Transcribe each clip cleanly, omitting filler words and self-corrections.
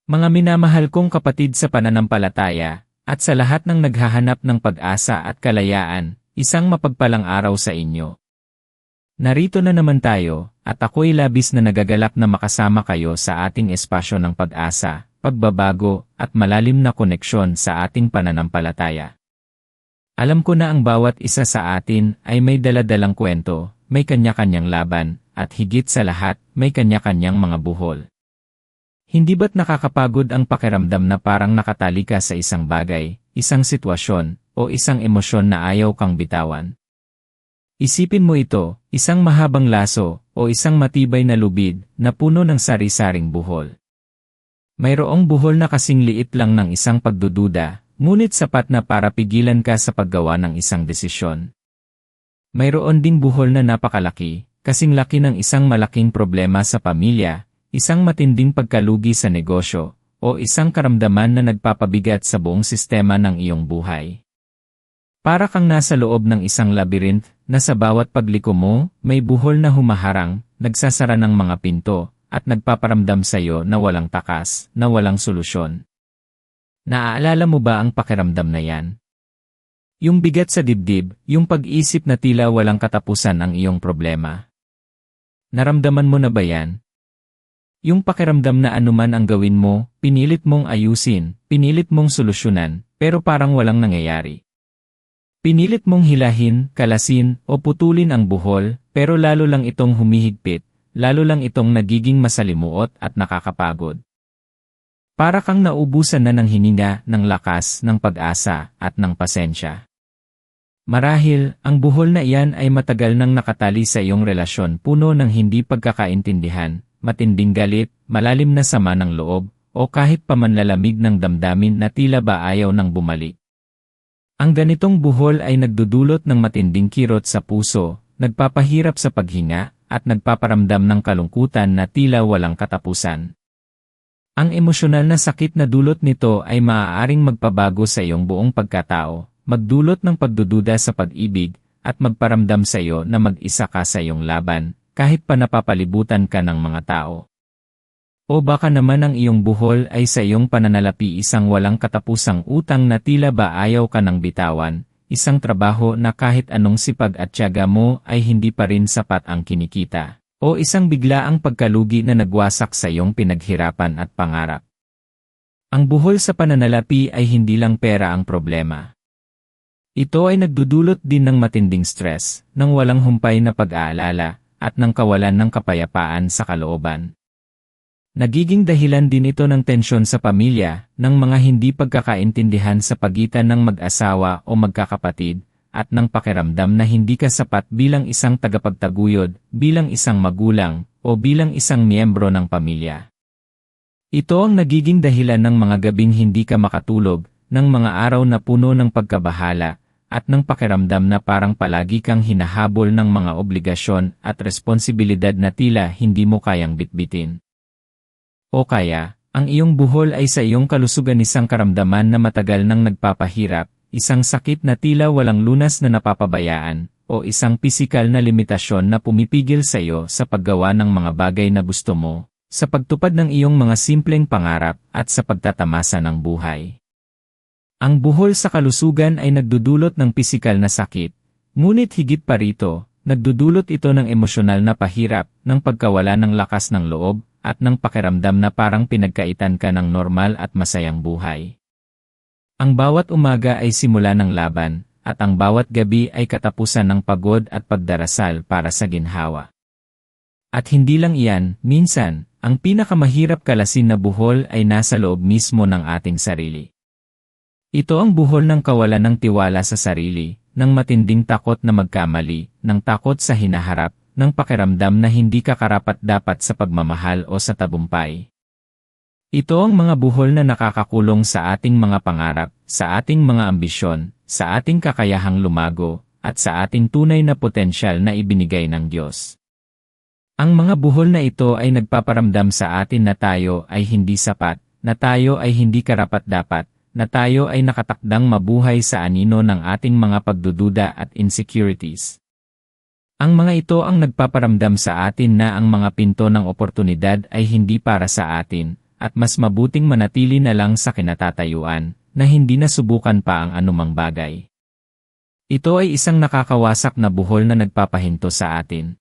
Mga minamahal kong kapatid sa pananampalataya, at sa lahat ng naghahanap ng pag-asa at kalayaan, isang mapagpalang araw sa inyo. Narito na naman tayo, at ako'y labis na nagagalak na makasama kayo sa ating espasyo ng pag-asa, pagbabago, at malalim na koneksyon sa ating pananampalataya. Alam ko na ang bawat isa sa atin ay may daladalang kwento, may kanya-kanyang laban, at higit sa lahat, may kanya-kanyang mga buhol. Hindi ba't nakakapagod ang pakiramdam na parang nakatali ka sa isang bagay, isang sitwasyon, o isang emosyon na ayaw kang bitawan? Isipin mo ito, isang mahabang laso, o isang matibay na lubid, na puno ng sari-saring buhol. Mayroong buhol na kasing liit lang ng isang pagdududa, ngunit sapat na para pigilan ka sa paggawa ng isang desisyon. Mayroon ding buhol na napakalaki, kasing laki ng isang malaking problema sa pamilya, isang matinding pagkalugi sa negosyo, o isang karamdaman na nagpapabigat sa buong sistema ng iyong buhay. Para kang nasa loob ng isang labyrinth, na sa bawat pagliko mo, may buhol na humaharang, nagsasara ng mga pinto, at nagpaparamdam sa iyo na walang takas, na walang solusyon. Naaalala mo ba ang pakiramdam na yan? Yung bigat sa dibdib, yung pag-isip na tila walang katapusan ang iyong problema. Naramdaman mo na ba yan? Yung pakiramdam na anuman ang gawin mo, pinilit mong ayusin, pinilit mong solusyonan, pero parang walang nangyayari. Pinilit mong hilahin, kalasin, o putulin ang buhol, pero lalo lang itong humihigpit, lalo lang itong nagiging masalimuot at nakakapagod. Para kang naubusan na ng hininga, ng lakas, ng pag-asa, at ng pasensya. Marahil, ang buhol na iyan ay matagal nang nakatali sa iyong relasyon puno ng hindi pagkakaintindihan, matinding galit, malalim na sama ng loob, o kahit pamanlalamig ng damdamin na tila ba ayaw nang bumalik. Ang ganitong buhol ay nagdudulot ng matinding kirot sa puso, nagpapahirap sa paghinga, at nagpaparamdam ng kalungkutan na tila walang katapusan. Ang emosyonal na sakit na dulot nito ay maaaring magpabago sa iyong buong pagkatao, magdulot ng pagdududa sa pag-ibig, at magparamdam sa iyo na mag-isa ka sa iyong laban, kahit pa napapalibutan ka ng mga tao. O baka naman ang iyong buhol ay sa iyong pananalapi isang walang katapusang utang na tila ba ayaw ka nang bitawan, isang trabaho na kahit anong sipag at tiyaga mo ay hindi pa rin sapat ang kinikita, o isang biglaang pagkalugi na nagwasak sa iyong pinaghirapan at pangarap. Ang buhol sa pananalapi ay hindi lang pera ang problema. Ito ay nagdudulot din ng matinding stress, ng walang humpay na pag-aalala, at ng kawalan ng kapayapaan sa kalooban. Nagiging dahilan din ito ng tensyon sa pamilya, ng mga hindi pagkakaintindihan sa pagitan ng mag-asawa o magkakapatid, at ng pakiramdam na hindi ka sapat bilang isang tagapagtaguyod, bilang isang magulang, o bilang isang miyembro ng pamilya. Ito ang nagiging dahilan ng mga gabing hindi ka makatulog, ng mga araw na puno ng pagkabahala, at ng pakiramdam na parang palagi kang hinahabol ng mga obligasyon at responsibilidad na tila hindi mo kayang bitbitin. O kaya, ang iyong buhol ay sa iyong kalusugan isang karamdaman na matagal nang nagpapahirap, isang sakit na tila walang lunas na napapabayaan, o isang pisikal na limitasyon na pumipigil sa iyo sa paggawa ng mga bagay na gusto mo, sa pagtupad ng iyong mga simpleng pangarap at sa pagtatamasa ng buhay. Ang buhol sa kalusugan ay nagdudulot ng pisikal na sakit, ngunit higit pa rito, nagdudulot ito ng emosyonal na pahirap, ng pagkawala ng lakas ng loob, at ng pakiramdam na parang pinagkaitan ka ng normal at masayang buhay. Ang bawat umaga ay simula ng laban, at ang bawat gabi ay katapusan ng pagod at pagdarasal para sa ginhawa. At hindi lang iyan, minsan, ang pinakamahirap kalasin na buhol ay nasa loob mismo ng ating sarili. Ito ang buhol ng kawalan ng tiwala sa sarili, ng matinding takot na magkamali, ng takot sa hinaharap, ng pakiramdam na hindi ka karapat-dapat sa pagmamahal o sa tagumpay. Ito ang mga buhol na nakakakulong sa ating mga pangarap, sa ating mga ambisyon, sa ating kakayahang lumago, at sa ating tunay na potensyal na ibinigay ng Diyos. Ang mga buhol na ito ay nagpaparamdam sa atin na tayo ay hindi sapat, na tayo ay hindi karapat-dapat, na tayo ay nakatakdang mabuhay sa anino ng ating mga pagdududa at insecurities. Ang mga ito ang nagpaparamdam sa atin na ang mga pinto ng oportunidad ay hindi para sa atin, at mas mabuting manatili na lang sa kinatatayuan, na hindi nasubukan pa ang anumang bagay. Ito ay isang nakakawasak na buhol na nagpapahinto sa atin.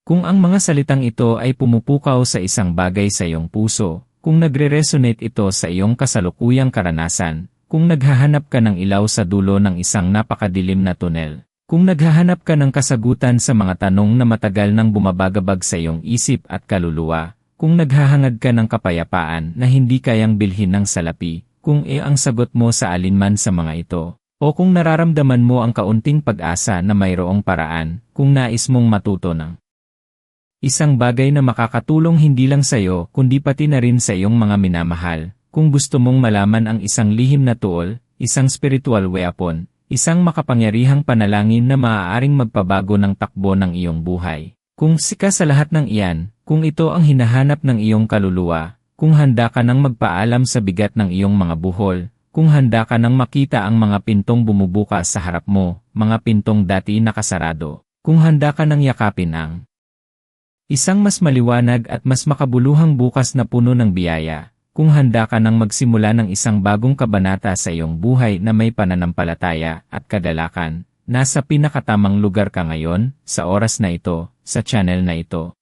Kung ang mga salitang ito ay pumupukaw sa isang bagay sa iyong puso, kung nagre-resonate ito sa iyong kasalukuyang karanasan, kung naghahanap ka ng ilaw sa dulo ng isang napakadilim na tunel, kung naghahanap ka ng kasagutan sa mga tanong na matagal nang bumabagabag sa iyong isip at kaluluwa, kung naghahangad ka ng kapayapaan na hindi kayang bilhin ng salapi, kung ang sagot mo sa alinman sa mga ito, o kung nararamdaman mo ang kaunting pag-asa na mayroong paraan, kung nais mong matuto ng isang bagay na makakatulong hindi lang sa iyo kundi pati na rin sa iyong mga minamahal, kung gusto mong malaman ang isang lihim na tuol, isang spiritual weapon, isang makapangyarihang panalangin na maaaring magpabago ng takbo ng iyong buhay. Kung sika sa lahat ng iyan, kung ito ang hinahanap ng iyong kaluluwa, kung handa ka nang magpaalam sa bigat ng iyong mga buhol, kung handa ka nang makita ang mga pintong bumubukas sa harap mo, mga pintong dati nakasarado, kung handa ka nang yakapin ang isang mas maliwanag at mas makabuluhang bukas na puno ng biyaya, kung handa ka nang magsimula ng isang bagong kabanata sa iyong buhay na may pananampalataya at kagalakan, nasa pinakatamang lugar ka ngayon, sa oras na ito, sa channel na ito.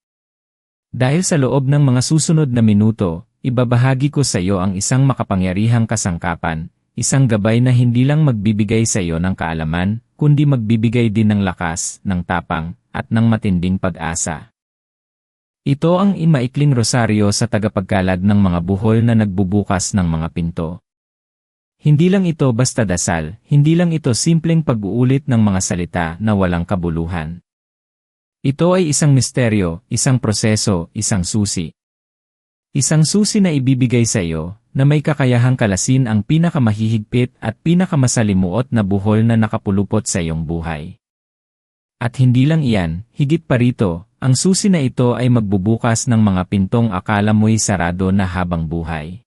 Dahil sa loob ng mga susunod na minuto, ibabahagi ko sa iyo ang isang makapangyarihang kasangkapan, isang gabay na hindi lang magbibigay sa iyo ng kaalaman, kundi magbibigay din ng lakas, ng tapang, at ng matinding pag-asa. Ito ang maikling rosaryo sa tagapagkalag ng mga buhol na nagbubukas ng mga pinto. Hindi lang ito basta dasal, hindi lang ito simpleng pag-uulit ng mga salita na walang kabuluhan. Ito ay isang misteryo, isang proseso, isang susi. Isang susi na ibibigay sa iyo, na may kakayahang kalasin ang pinakamahihigpit at pinakamasalimuot na buhol na nakapulupot sa iyong buhay. At hindi lang iyan, higit pa rito, ang susi na ito ay magbubukas ng mga pintong akala mo'y sarado na habang buhay.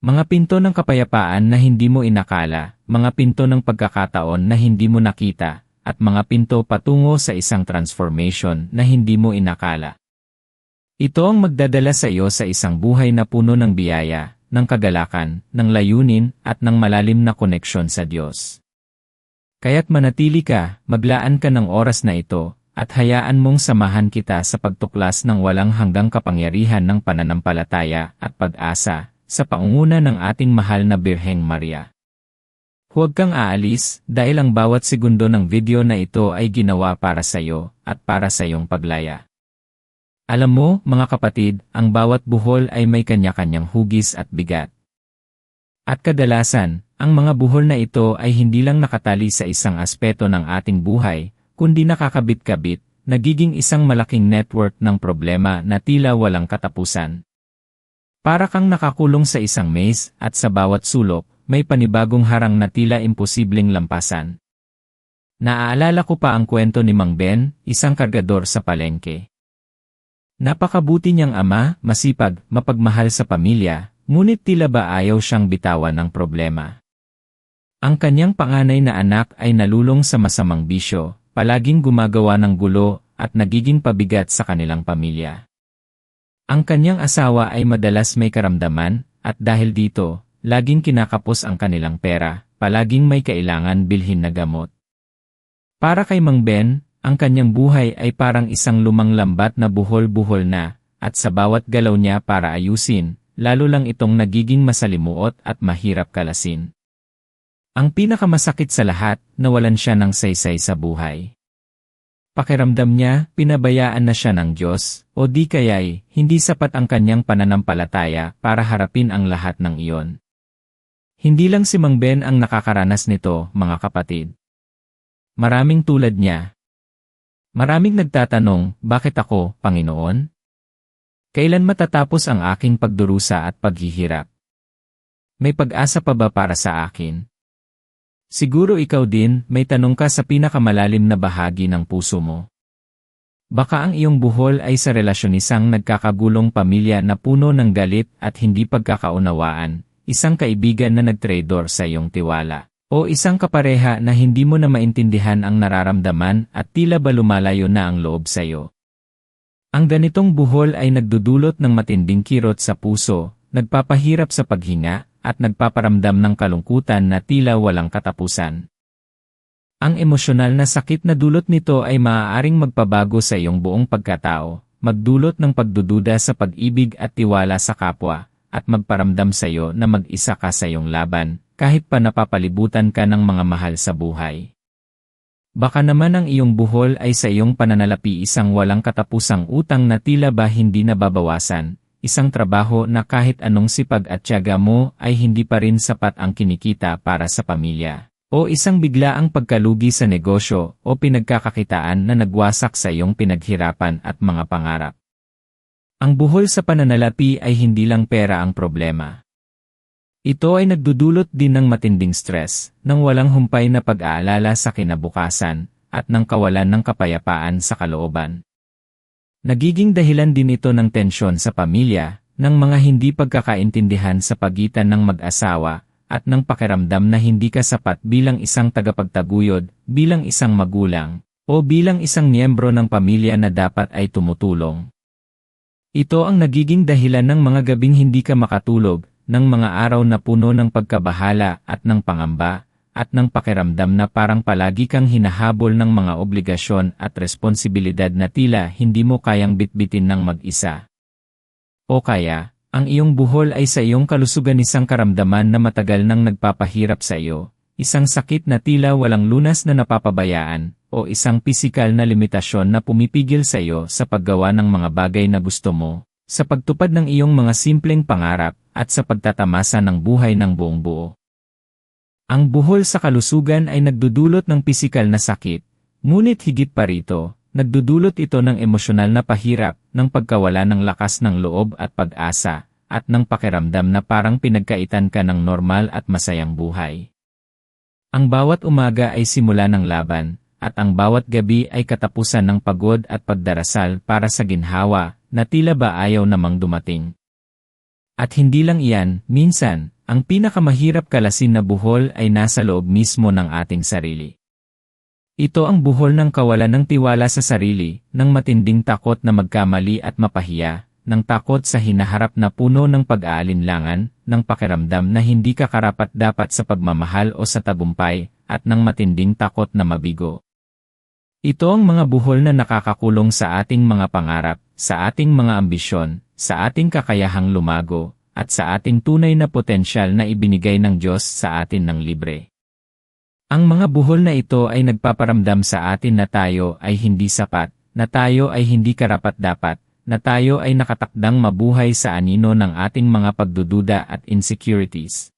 Mga pinto ng kapayapaan na hindi mo inakala, mga pinto ng pagkakataon na hindi mo nakita, at mga pinto patungo sa isang transformation na hindi mo inakala. Ito ang magdadala sa iyo sa isang buhay na puno ng biyaya, ng kagalakan, ng layunin, at ng malalim na koneksyon sa Diyos. Kaya't manatili ka, maglaan ka ng oras na ito, at hayaan mong samahan kita sa pagtuklas ng walang hanggang kapangyarihan ng pananampalataya at pag-asa, sa pangunguna ng ating mahal na Birheng Maria. Huwag kang aalis, dahil ang bawat segundo ng video na ito ay ginawa para sa iyo, at para sa iyong paglaya. Alam mo, mga kapatid, ang bawat buhol ay may kanya-kanyang hugis at bigat. At kadalasan, ang mga buhol na ito ay hindi lang nakatali sa isang aspeto ng ating buhay, kundi nakakabit-kabit, nagiging isang malaking network ng problema na tila walang katapusan. Para kang nakakulong sa isang maze, at sa bawat sulok, may panibagong harang na tila imposibleng lampasan. Naaalala ko pa ang kwento ni Mang Ben, isang kargador sa palengke. Napakabuti niyang ama, masipag, mapagmahal sa pamilya, ngunit tila ba ayaw siyang bitawan ng problema. Ang kanyang panganay na anak ay nalulong sa masamang bisyo, palaging gumagawa ng gulo at nagiging pabigat sa kanilang pamilya. Ang kanyang asawa ay madalas may karamdaman, at dahil dito, laging kinakapos ang kanilang pera, palaging may kailangan bilhin na gamot. Para kay Mang Ben, ang kanyang buhay ay parang isang lumang lambat na buhol-buhol na, at sa bawat galaw niya para ayusin, lalo lang itong nagiging masalimuot at mahirap kalasin. Ang pinakamasakit sa lahat, nawalan siya ng saysay sa buhay. Pakiramdam niya, pinabayaan na siya ng Diyos, o di kaya'y, hindi sapat ang kanyang pananampalataya para harapin ang lahat ng iyon. Hindi lang si Mang Ben ang nakakaranas nito, mga kapatid. Maraming tulad niya. Maraming nagtatanong, bakit ako, Panginoon? Kailan matatapos ang aking pagdurusa at paghihirap? May pag-asa pa ba para sa akin? Siguro ikaw din, may tanong ka sa pinakamalalim na bahagi ng puso mo. Baka ang iyong buhol ay sa relasyon isang nagkakagulong pamilya na puno ng galit at hindi pagkakaunawaan, isang kaibigan na nagtraidor sa iyong tiwala, o isang kapareha na hindi mo na maintindihan ang nararamdaman at tila ba lumalayo na ang loob sa iyo. Ang ganitong buhol ay nagdudulot ng matinding kirot sa puso, nagpapahirap sa paghinga, at nagpaparamdam ng kalungkutan na tila walang katapusan. Ang emosyonal na sakit na dulot nito ay maaaring magpabago sa iyong buong pagkatao, magdulot ng pagdududa sa pag-ibig at tiwala sa kapwa, at magparamdam sa iyo na mag-isa ka sa iyong laban, kahit pa napapalibutan ka ng mga mahal sa buhay. Baka naman ang iyong buhol ay sa iyong pananalapi isang walang katapusang utang na tila ba hindi nababawasan, isang trabaho na kahit anong sipag at tiyaga mo ay hindi pa rin sapat ang kinikita para sa pamilya. O isang biglaang pagkalugi sa negosyo o pinagkakakitaan na nagwasak sa iyong pinaghirapan at mga pangarap. Ang buhol sa pananalapi ay hindi lang pera ang problema. Ito ay nagdudulot din ng matinding stress, ng walang humpay na pag-aalala sa kinabukasan, at ng kawalan ng kapayapaan sa kalooban. Nagiging dahilan din ito ng tensyon sa pamilya, ng mga hindi pagkakaintindihan sa pagitan ng mag-asawa, at ng pakiramdam na hindi ka sapat bilang isang tagapagtaguyod, bilang isang magulang, o bilang isang miyembro ng pamilya na dapat ay tumutulong. Ito ang nagiging dahilan ng mga gabing hindi ka makatulog, ng mga araw na puno ng pagkabahala at ng pangamba, at ng pakiramdam na parang palagi kang hinahabol ng mga obligasyon at responsibilidad na tila hindi mo kayang bitbitin ng mag-isa. O kaya, ang iyong buhol ay sa iyong kalusugan isang karamdaman na matagal nang nagpapahirap sa iyo, isang sakit na tila walang lunas na napapabayaan, o isang pisikal na limitasyon na pumipigil sa iyo sa paggawa ng mga bagay na gusto mo, sa pagtupad ng iyong mga simpleng pangarap, at sa pagtatamasa ng buhay ng buong buo. Ang buhol sa kalusugan ay nagdudulot ng pisikal na sakit, ngunit higit pa rito, nagdudulot ito ng emosyonal na pahirap, ng pagkawala ng lakas ng loob at pag-asa, at ng pakiramdam na parang pinagkaitan ka ng normal at masayang buhay. Ang bawat umaga ay simula ng laban, at ang bawat gabi ay katapusan ng pagod at pagdarasal para sa ginhawa, na tila ba ayaw namang dumating. At hindi lang iyan, minsan, ang pinakamahirap kalasin na buhol ay nasa loob mismo ng ating sarili. Ito ang buhol ng kawalan ng tiwala sa sarili, ng matinding takot na magkamali at mapahiya, ng takot sa hinaharap na puno ng pag-aalinlangan, ng pakiramdam na hindi ka karapat-dapat sa pagmamahal o sa tagumpay, at ng matinding takot na mabigo. Ito ang mga buhol na nakakakulong sa ating mga pangarap, sa ating mga ambisyon, sa ating kakayahang lumago, at sa ating tunay na potensyal na ibinigay ng Diyos sa atin ng libre. Ang mga buhol na ito ay nagpaparamdam sa atin na tayo ay hindi sapat, na tayo ay hindi karapat-dapat, na tayo ay nakatakdang mabuhay sa anino ng ating mga pagdududa at insecurities.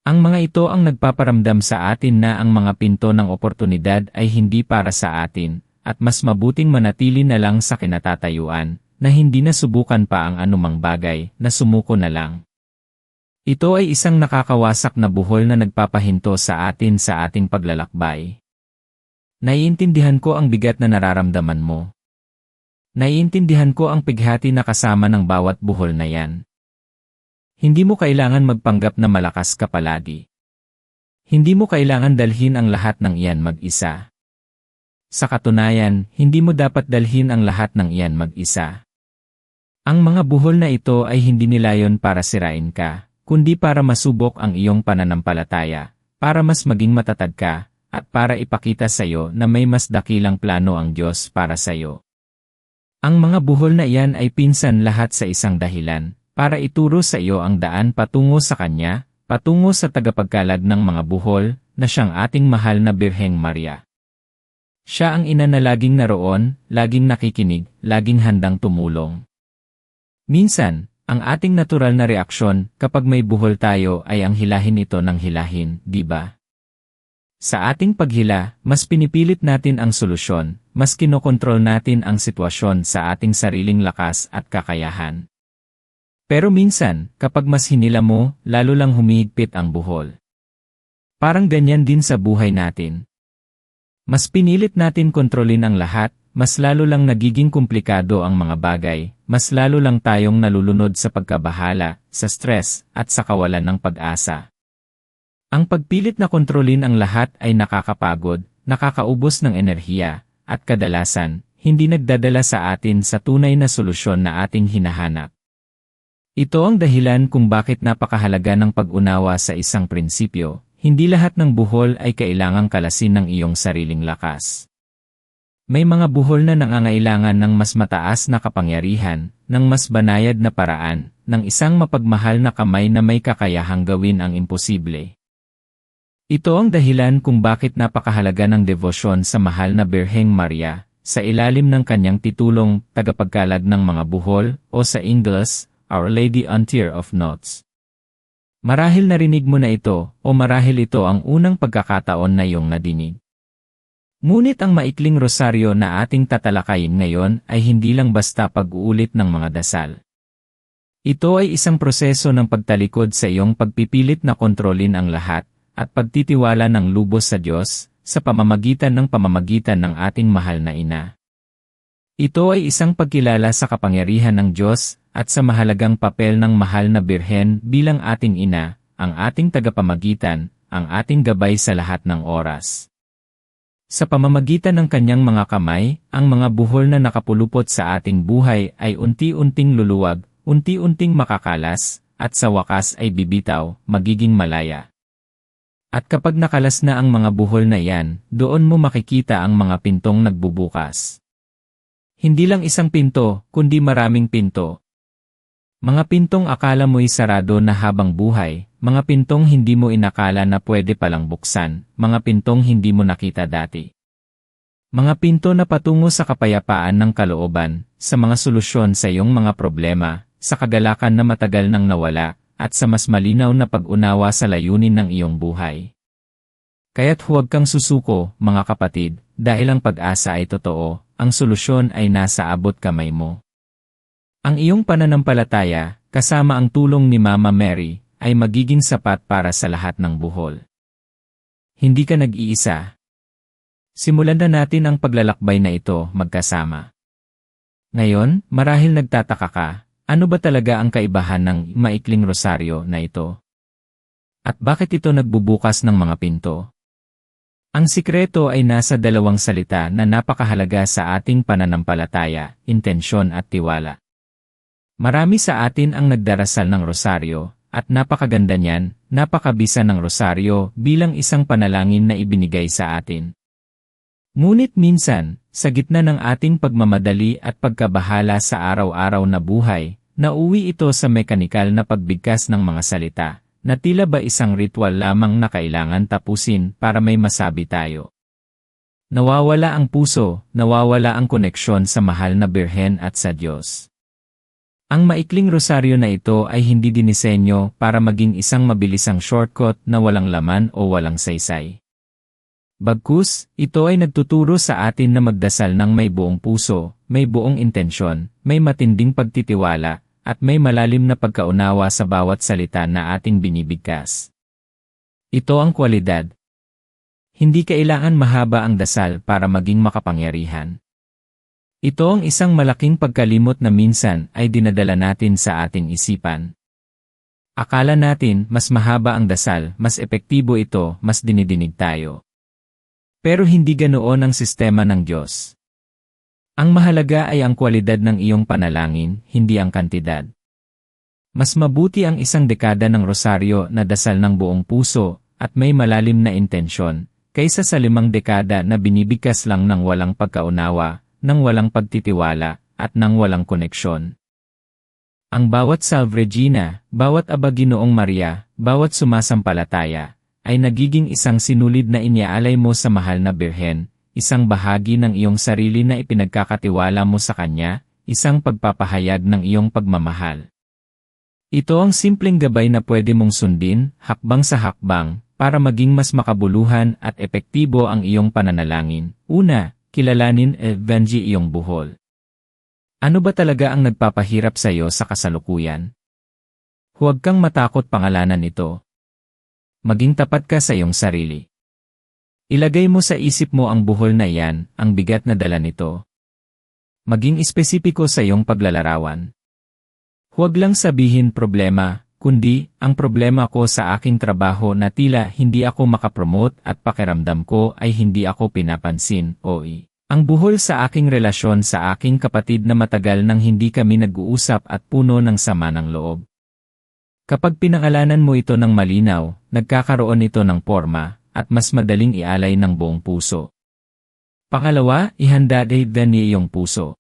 Ang mga ito ang nagpaparamdam sa atin na ang mga pinto ng oportunidad ay hindi para sa atin, at mas mabuting manatili na lang sa kinatatayuan, na hindi nasubukan pa ang anumang bagay, na sumuko na lang. Ito ay isang nakakawasak na buhol na nagpapahinto sa atin sa ating paglalakbay. Naiintindihan ko ang bigat na nararamdaman mo. Naiintindihan ko ang pighati na kasama ng bawat buhol na yan. Hindi mo kailangan magpanggap na malakas ka palagi. Hindi mo kailangan dalhin ang lahat ng iyan mag-isa. Sa katunayan, hindi mo dapat dalhin ang lahat ng iyan mag-isa. Ang mga buhol na ito ay hindi nilayon para sirain ka, kundi para masubok ang iyong pananampalataya, para mas maging matatag ka, at para ipakita sa iyo na may mas dakilang plano ang Diyos para sa iyo. Ang mga buhol na iyan ay pinsan lahat sa isang dahilan, para ituro sa iyo ang daan patungo sa Kanya, patungo sa tagapagkalag ng mga buhol, na siyang ating mahal na Birheng Maria. Siya ang ina na laging naroon, laging nakikinig, laging handang tumulong. Minsan, ang ating natural na reaksyon kapag may buhol tayo ay ang hilahin ito ng hilahin, di ba? Sa ating paghila, mas pinipilit natin ang solusyon, mas kinokontrol natin ang sitwasyon sa ating sariling lakas at kakayahan. Pero minsan, kapag mas hinila mo, lalo lang humihigpit ang buhol. Parang ganyan din sa buhay natin. Mas pinilit natin kontrolin ang lahat, mas lalo lang nagiging komplikado ang mga bagay, mas lalo lang tayong nalulunod sa pagkabahala, sa stress, at sa kawalan ng pag-asa. Ang pagpilit na kontrolin ang lahat ay nakakapagod, nakakaubos ng enerhiya, at kadalasan, hindi nagdadala sa atin sa tunay na solusyon na ating hinahanap. Ito ang dahilan kung bakit napakahalaga ng pag-unawa sa isang prinsipyo. Hindi lahat ng buhol ay kailangang kalasin ng iyong sariling lakas. May mga buhol na nangangailangan ng mas mataas na kapangyarihan, ng mas banayad na paraan, ng isang mapagmahal na kamay na may kakayahang gawin ang imposible. Ito ang dahilan kung bakit napakahalaga ng debosyon sa mahal na Birheng Maria, sa ilalim ng kanyang titulong tagapagkalag ng mga buhol o sa Ingles, Our Lady Untier of Knots. Marahil narinig mo na ito o marahil ito ang unang pagkakataon na iyong nadinig. Ngunit ang maikling rosaryo na ating tatalakayin ngayon ay hindi lang basta pag-uulit ng mga dasal. Ito ay isang proseso ng pagtalikod sa iyong pagpipilit na kontrolin ang lahat at pagtitiwala ng lubos sa Diyos sa pamamagitan ng ating mahal na Ina. Ito ay isang pagkilala sa kapangyarihan ng Diyos at sa mahalagang papel ng mahal na Birhen bilang ating Ina, ang ating tagapamagitan, ang ating gabay sa lahat ng oras. Sa pamamagitan ng kanyang mga kamay, ang mga buhol na nakapulupot sa ating buhay ay unti-unting luluwag, unti-unting makakalas, at sa wakas ay bibitaw, magiging malaya. At kapag nakalas na ang mga buhol na iyan, doon mo makikita ang mga pintong nagbubukas. Hindi lang isang pinto, kundi maraming pinto. Mga pintong akala mo'y sarado na habang buhay, mga pintong hindi mo inakala na pwede palang buksan, mga pintong hindi mo nakita dati. Mga pinto na patungo sa kapayapaan ng kalooban, sa mga solusyon sa iyong mga problema, sa kagalakan na matagal nang nawala, at sa mas malinaw na pag-unawa sa layunin ng iyong buhay. Kaya't huwag kang susuko, mga kapatid, dahil ang pag-asa ay totoo, ang solusyon ay nasa abot kamay mo. Ang iyong pananampalataya, kasama ang tulong ni Mama Mary, ay magiging sapat para sa lahat ng buhol. Hindi ka nag-iisa. Simulan na natin ang paglalakbay na ito magkasama. Ngayon, marahil nagtataka ka, ano ba talaga ang kaibahan ng maikling rosaryo na ito? At bakit ito nagbubukas ng mga pinto? Ang sikreto ay nasa dalawang salita na napakahalaga sa ating pananampalataya, intensyon at tiwala. Marami sa atin ang nagdarasal ng rosaryo, at napakaganda niyan, napakabisa ng rosaryo bilang isang panalangin na ibinigay sa atin. Ngunit minsan, sa gitna ng ating pagmamadali at pagkabahala sa araw-araw na buhay, nauwi ito sa mekanikal na pagbigkas ng mga salita, na tila ba isang ritual lamang na kailangan tapusin para may masabi tayo. Nawawala ang puso, nawawala ang koneksyon sa mahal na Birhen at sa Diyos. Ang maikling rosaryo na ito ay hindi dinisenyo para maging isang mabilisang shortcut na walang laman o walang saysay. Bagkus, ito ay nagtuturo sa atin na magdasal ng may buong puso, may buong intensyon, may matinding pagtitiwala, at may malalim na pagkaunawa sa bawat salita na ating binibigkas. Ito ang kwalidad. Hindi kailangan mahaba ang dasal para maging makapangyarihan. Ito ang isang malaking pagkalimot na minsan ay dinadala natin sa ating isipan. Akala natin mas mahaba ang dasal, mas epektibo ito, mas dinidinig tayo. Pero hindi ganoon ang sistema ng Diyos. Ang mahalaga ay ang kwalidad ng iyong panalangin, hindi ang kantidad. Mas mabuti ang isang dekada ng rosaryo na dasal ng buong puso at may malalim na intensyon, kaysa sa 5 dekada na binibigkas lang ng walang pagkaunawa, ng walang pagtitiwala, at ng walang koneksyon. Ang bawat Salve Regina, bawat Aba Ginoong Maria, bawat sumasampalataya, ay nagiging isang sinulid na iniaalay mo sa mahal na Birhen, isang bahagi ng iyong sarili na ipinagkakatiwala mo sa Kanya, isang pagpapahayag ng iyong pagmamahal. Ito ang simpleng gabay na pwede mong sundin, hakbang sa hakbang, para maging mas makabuluhan at epektibo ang iyong pananalangin. Una, kilalanin Benji iyong buhol. Ano ba talaga ang nagpapahirap sa iyo sa kasalukuyan? Huwag kang matakot pangalanan ito. Maging tapat ka sa iyong sarili. Ilagay mo sa isip mo ang buhol na iyan, ang bigat na dala nito. Maging espesipiko sa iyong paglalarawan. Huwag lang sabihin problema, kundi, ang problema ko sa aking trabaho na tila hindi ako makapromote at pakiramdam ko ay hindi ako pinapansin, Ang buhol sa aking relasyon sa aking kapatid na matagal nang hindi kami nag-uusap at puno ng sama ng loob. Kapag pinangalanan mo ito ng malinaw, nagkakaroon ito ng porma, at mas madaling ialay ng buong puso. Pangalawa, ihanda din iyong puso.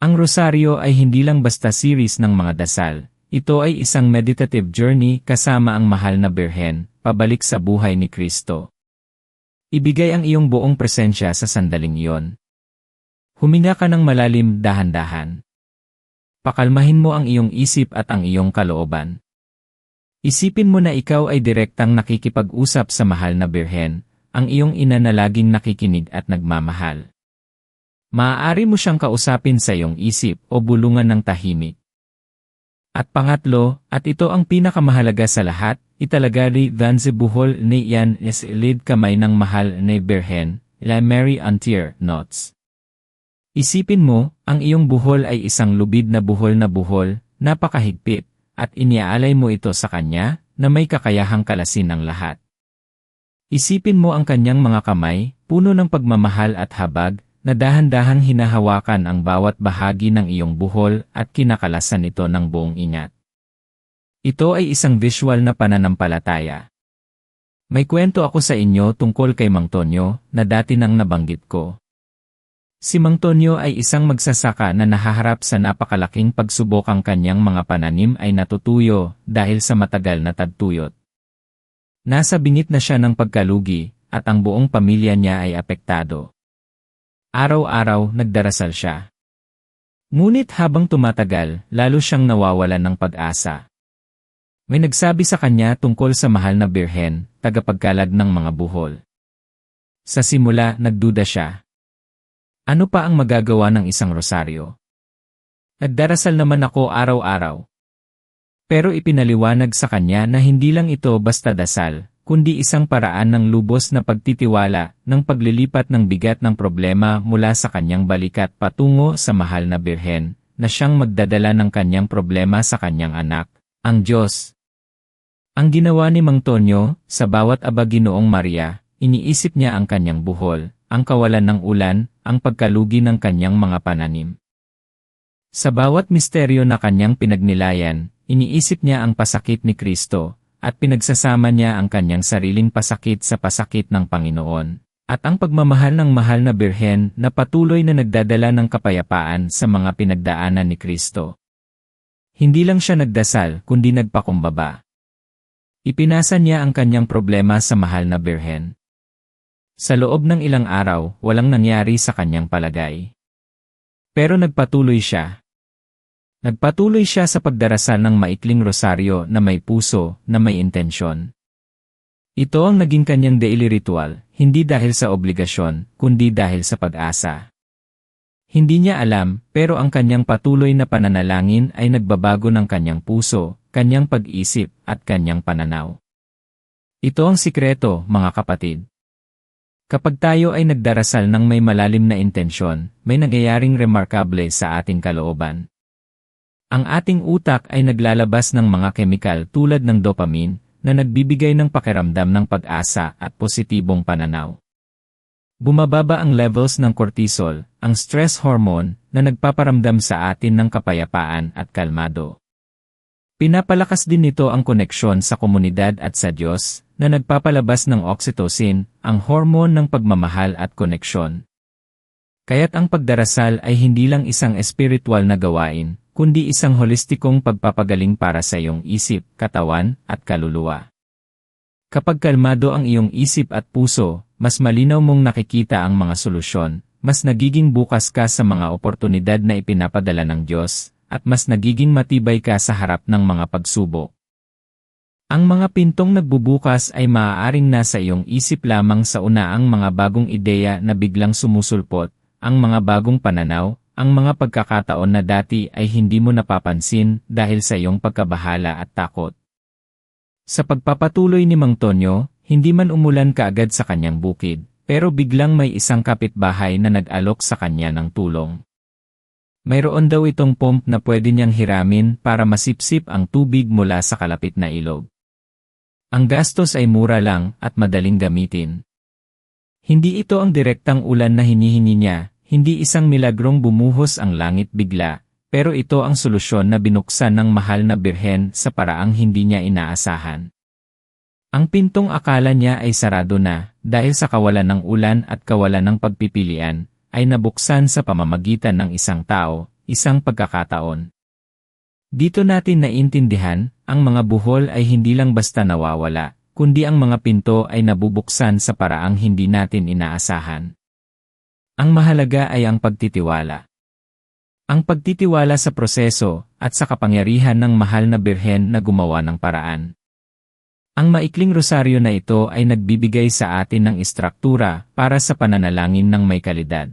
Ang rosaryo ay hindi lang basta series ng mga dasal. Ito ay isang meditative journey kasama ang mahal na Birhen, pabalik sa buhay ni Kristo. Ibigay ang iyong buong presensya sa sandaling iyon. Huminga ka ng malalim dahan-dahan. Pakalmahin mo ang iyong isip at ang iyong kalooban. Isipin mo na ikaw ay direktang nakikipag-usap sa mahal na Birhen, ang iyong ina na laging nakikinig at nagmamahal. Maaari mo siyang kausapin sa iyong isip o bulungan ng tahimik. At pangatlo, at ito ang pinakamahalaga sa lahat, italagari danze buhol ni yan is ilid kamay ng mahal ni Birhen, la Mary Antier, notes. Isipin mo, ang iyong buhol ay isang lubid na buhol, napakahigpit, at iniaalay mo ito sa kanya, na may kakayahang kalasin ang lahat. Isipin mo ang kanyang mga kamay, puno ng pagmamahal at habag, na dahan-dahang hinahawakan ang bawat bahagi ng iyong buhol at kinakalasan ito ng buong ingat. Ito ay isang visual na pananampalataya. May kwento ako sa inyo tungkol kay Mang Tonyo na dati nang nabanggit ko. Si Mang Tonyo ay isang magsasaka na nahaharap sa napakalaking pagsubok. Ang kanyang mga pananim ay natutuyo dahil sa matagal na tagtuyot. Nasa bingit na siya ng pagkalugi at ang buong pamilya niya ay apektado. Araw-araw nagdarasal siya. Ngunit habang tumatagal, lalo siyang nawawalan ng pag-asa. May nagsabi sa kanya tungkol sa mahal na Birhen, tagapagkalag ng mga buhol. Sa simula, nagduda siya. Ano pa ang magagawa ng isang rosaryo? Nagdarasal naman ako araw-araw. Pero ipinaliwanag sa kanya na hindi lang ito basta dasal, kundi isang paraan ng lubos na pagtitiwala, ng paglilipat ng bigat ng problema mula sa kanyang balikat patungo sa mahal na Birhen, na siyang magdadala ng kanyang problema sa kanyang anak, ang Diyos. Ang ginawa ni Mang Tonyo, sa bawat aba Ginoong Maria, iniisip niya ang kanyang buhol, ang kawalan ng ulan, ang pagkalugi ng kanyang mga pananim. Sa bawat misteryo na kanyang pinagnilayan, iniisip niya ang pasakit ni Kristo, at pinagsasama niya ang kanyang sariling pasakit sa pasakit ng Panginoon, at ang pagmamahal ng mahal na Birhen na patuloy na nagdadala ng kapayapaan sa mga pinagdaanan ni Kristo. Hindi lang siya nagdasal kundi nagpakumbaba. Ipinasa niya ang kanyang problema sa mahal na Birhen. Sa loob ng ilang araw, walang nangyari sa kanyang palagay. Pero nagpatuloy siya. Nagpatuloy siya sa pagdarasal ng maikling rosaryo na may puso, na may intensyon. Ito ang naging kanyang daily ritual, hindi dahil sa obligasyon, kundi dahil sa pag-asa. Hindi niya alam, pero ang kanyang patuloy na pananalangin ay nagbabago ng kanyang puso, kanyang pag-isip, at kanyang pananaw. Ito ang sikreto, mga kapatid. Kapag tayo ay nagdarasal ng may malalim na intensyon, may nangyayaring remarkable sa ating kalooban. Ang ating utak ay naglalabas ng mga kemikal tulad ng dopamine na nagbibigay ng pakiramdam ng pag-asa at positibong pananaw. Bumababa ang levels ng cortisol, ang stress hormone na nagpaparamdam sa atin ng kapayapaan at kalmado. Pinapalakas din nito ang koneksyon sa komunidad at sa Diyos na nagpapalabas ng oxytocin, ang hormone ng pagmamahal at koneksyon. Kaya't ang pagdarasal ay hindi lang isang espiritual na gawain, kundi isang holistikong pagpapagaling para sa iyong isip, katawan, at kaluluwa. Kapag kalmado ang iyong isip at puso, mas malinaw mong nakikita ang mga solusyon, mas nagiging bukas ka sa mga oportunidad na ipinapadala ng Diyos, at mas nagiging matibay ka sa harap ng mga pagsubok. Ang mga pintong nagbubukas ay maaaring nasa iyong isip lamang sa unaang mga bagong ideya na biglang sumusulpot, ang mga bagong pananaw, ang mga pagkakataon na dati ay hindi mo napapansin dahil sa iyong pagkabahala at takot. Sa pagpapatuloy ni Mang Tonyo, hindi man umulan kaagad sa kanyang bukid, pero biglang may isang kapitbahay na nag-alok sa kanya ng tulong. Mayroon daw itong pump na pwede niyang hiramin para masipsip ang tubig mula sa kalapit na ilog. Ang gastos ay mura lang at madaling gamitin. Hindi ito ang direktang ulan na hinihingi niya, hindi isang milagrong bumuhos ang langit bigla, pero ito ang solusyon na binuksan ng mahal na birhen sa paraang hindi niya inaasahan. Ang pintong akala niya ay sarado na, dahil sa kawalan ng ulan at kawalan ng pagpipilian, ay nabuksan sa pamamagitan ng isang tao, isang pagkakataon. Dito natin naiintindihan, ang mga buhol ay hindi lang basta nawawala, kundi ang mga pinto ay nabubuksan sa paraang hindi natin inaasahan. Ang mahalaga ay ang pagtitiwala. Ang pagtitiwala sa proseso at sa kapangyarihan ng mahal na birhen na gumawa ng paraan. Ang maikling rosaryo na ito ay nagbibigay sa atin ng istruktura para sa pananalangin ng may kalidad.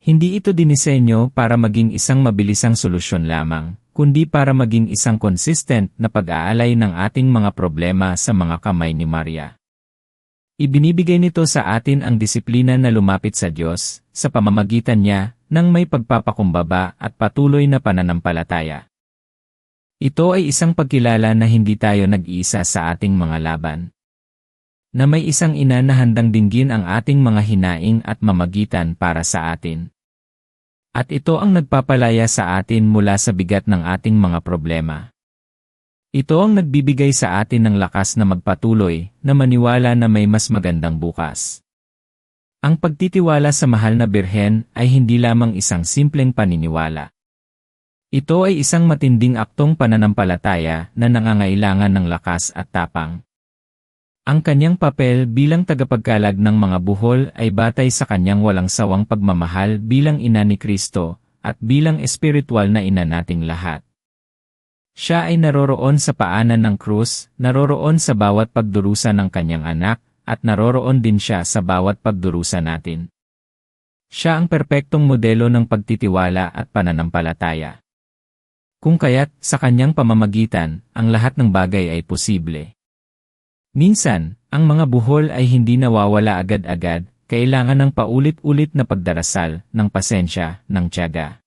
Hindi ito dinisenyo para maging isang mabilisang solusyon lamang, kundi para maging isang consistent na pag-aalay ng ating mga problema sa mga kamay ni Maria. Ibinibigay nito sa atin ang disiplina na lumapit sa Diyos, sa pamamagitan niya, ng may pagpapakumbaba at patuloy na pananampalataya. Ito ay isang pagkilala na hindi tayo nag-iisa sa ating mga laban. Na may isang ina na handang dinggin ang ating mga hinaing at mamagitan para sa atin. At ito ang nagpapalaya sa atin mula sa bigat ng ating mga problema. Ito ang nagbibigay sa atin ng lakas na magpatuloy, na maniwala na may mas magandang bukas. Ang pagtitiwala sa mahal na birhen ay hindi lamang isang simpleng paniniwala. Ito ay isang matinding aktong pananampalataya na nangangailangan ng lakas at tapang. Ang kanyang papel bilang tagapagkalag ng mga buhol ay batay sa kanyang walang sawang pagmamahal bilang ina ni Kristo at bilang espiritual na ina nating lahat. Siya ay naroroon sa paanan ng krus, naroroon sa bawat pagdurusa ng kanyang anak, at naroroon din siya sa bawat pagdurusa natin. Siya ang perpektong modelo ng pagtitiwala at pananampalataya. Kung kaya't, sa kanyang pamamagitan, ang lahat ng bagay ay posible. Minsan, ang mga buhol ay hindi nawawala agad-agad, kailangan ng paulit-ulit na pagdarasal, ng pasensya, ng tiyaga.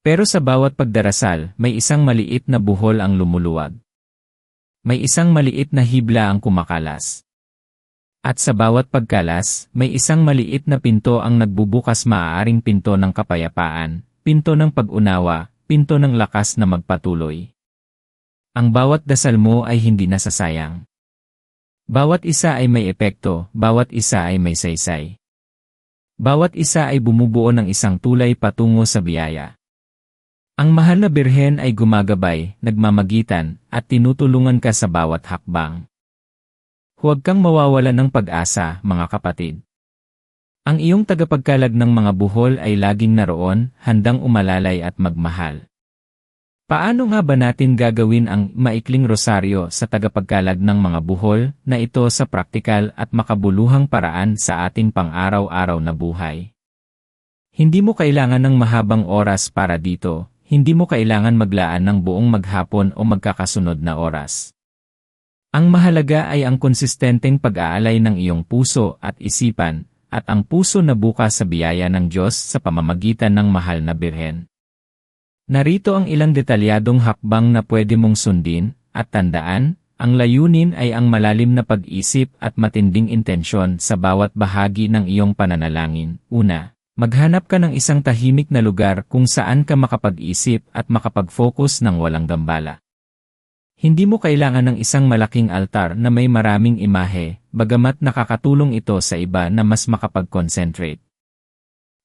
Pero sa bawat pagdarasal, may isang maliit na buhol ang lumuluwag. May isang maliit na hibla ang kumakalas. At sa bawat pagkalas, may isang maliit na pinto ang nagbubukas, maaaring pinto ng kapayapaan, pinto ng pag-unawa, pinto ng lakas na magpatuloy. Ang bawat dasal mo ay hindi nasasayang. Bawat isa ay may epekto, bawat isa ay may saysay. Bawat isa ay bumubuo ng isang tulay patungo sa biyaya. Ang mahal na birhen ay gumagabay, nagmamagitan, at tinutulungan ka sa bawat hakbang. Huwag kang mawawala ng pag-asa, mga kapatid. Ang iyong tagapagkalag ng mga buhol ay laging naroon, handang umalalay at magmahal. Paano nga ba natin gagawin ang maikling rosaryo sa tagapagkalag ng mga buhol na ito sa praktikal at makabuluhang paraan sa ating pang-araw-araw na buhay? Hindi mo kailangan ng mahabang oras para dito, hindi mo kailangan maglaan ng buong maghapon o magkakasunod na oras. Ang mahalaga ay ang konsistenteng pag-aalay ng iyong puso at isipan, at ang puso na bukas sa biyaya ng Diyos sa pamamagitan ng mahal na birhen. Narito ang ilang detalyadong hakbang na pwede mong sundin, at tandaan, ang layunin ay ang malalim na pag-isip at matinding intensyon sa bawat bahagi ng iyong pananalangin. Una, maghanap ka ng isang tahimik na lugar kung saan ka makapag-isip at makapag-focus ng walang gambala. Hindi mo kailangan ng isang malaking altar na may maraming imahe, bagamat nakakatulong ito sa iba na mas makapag-concentrate.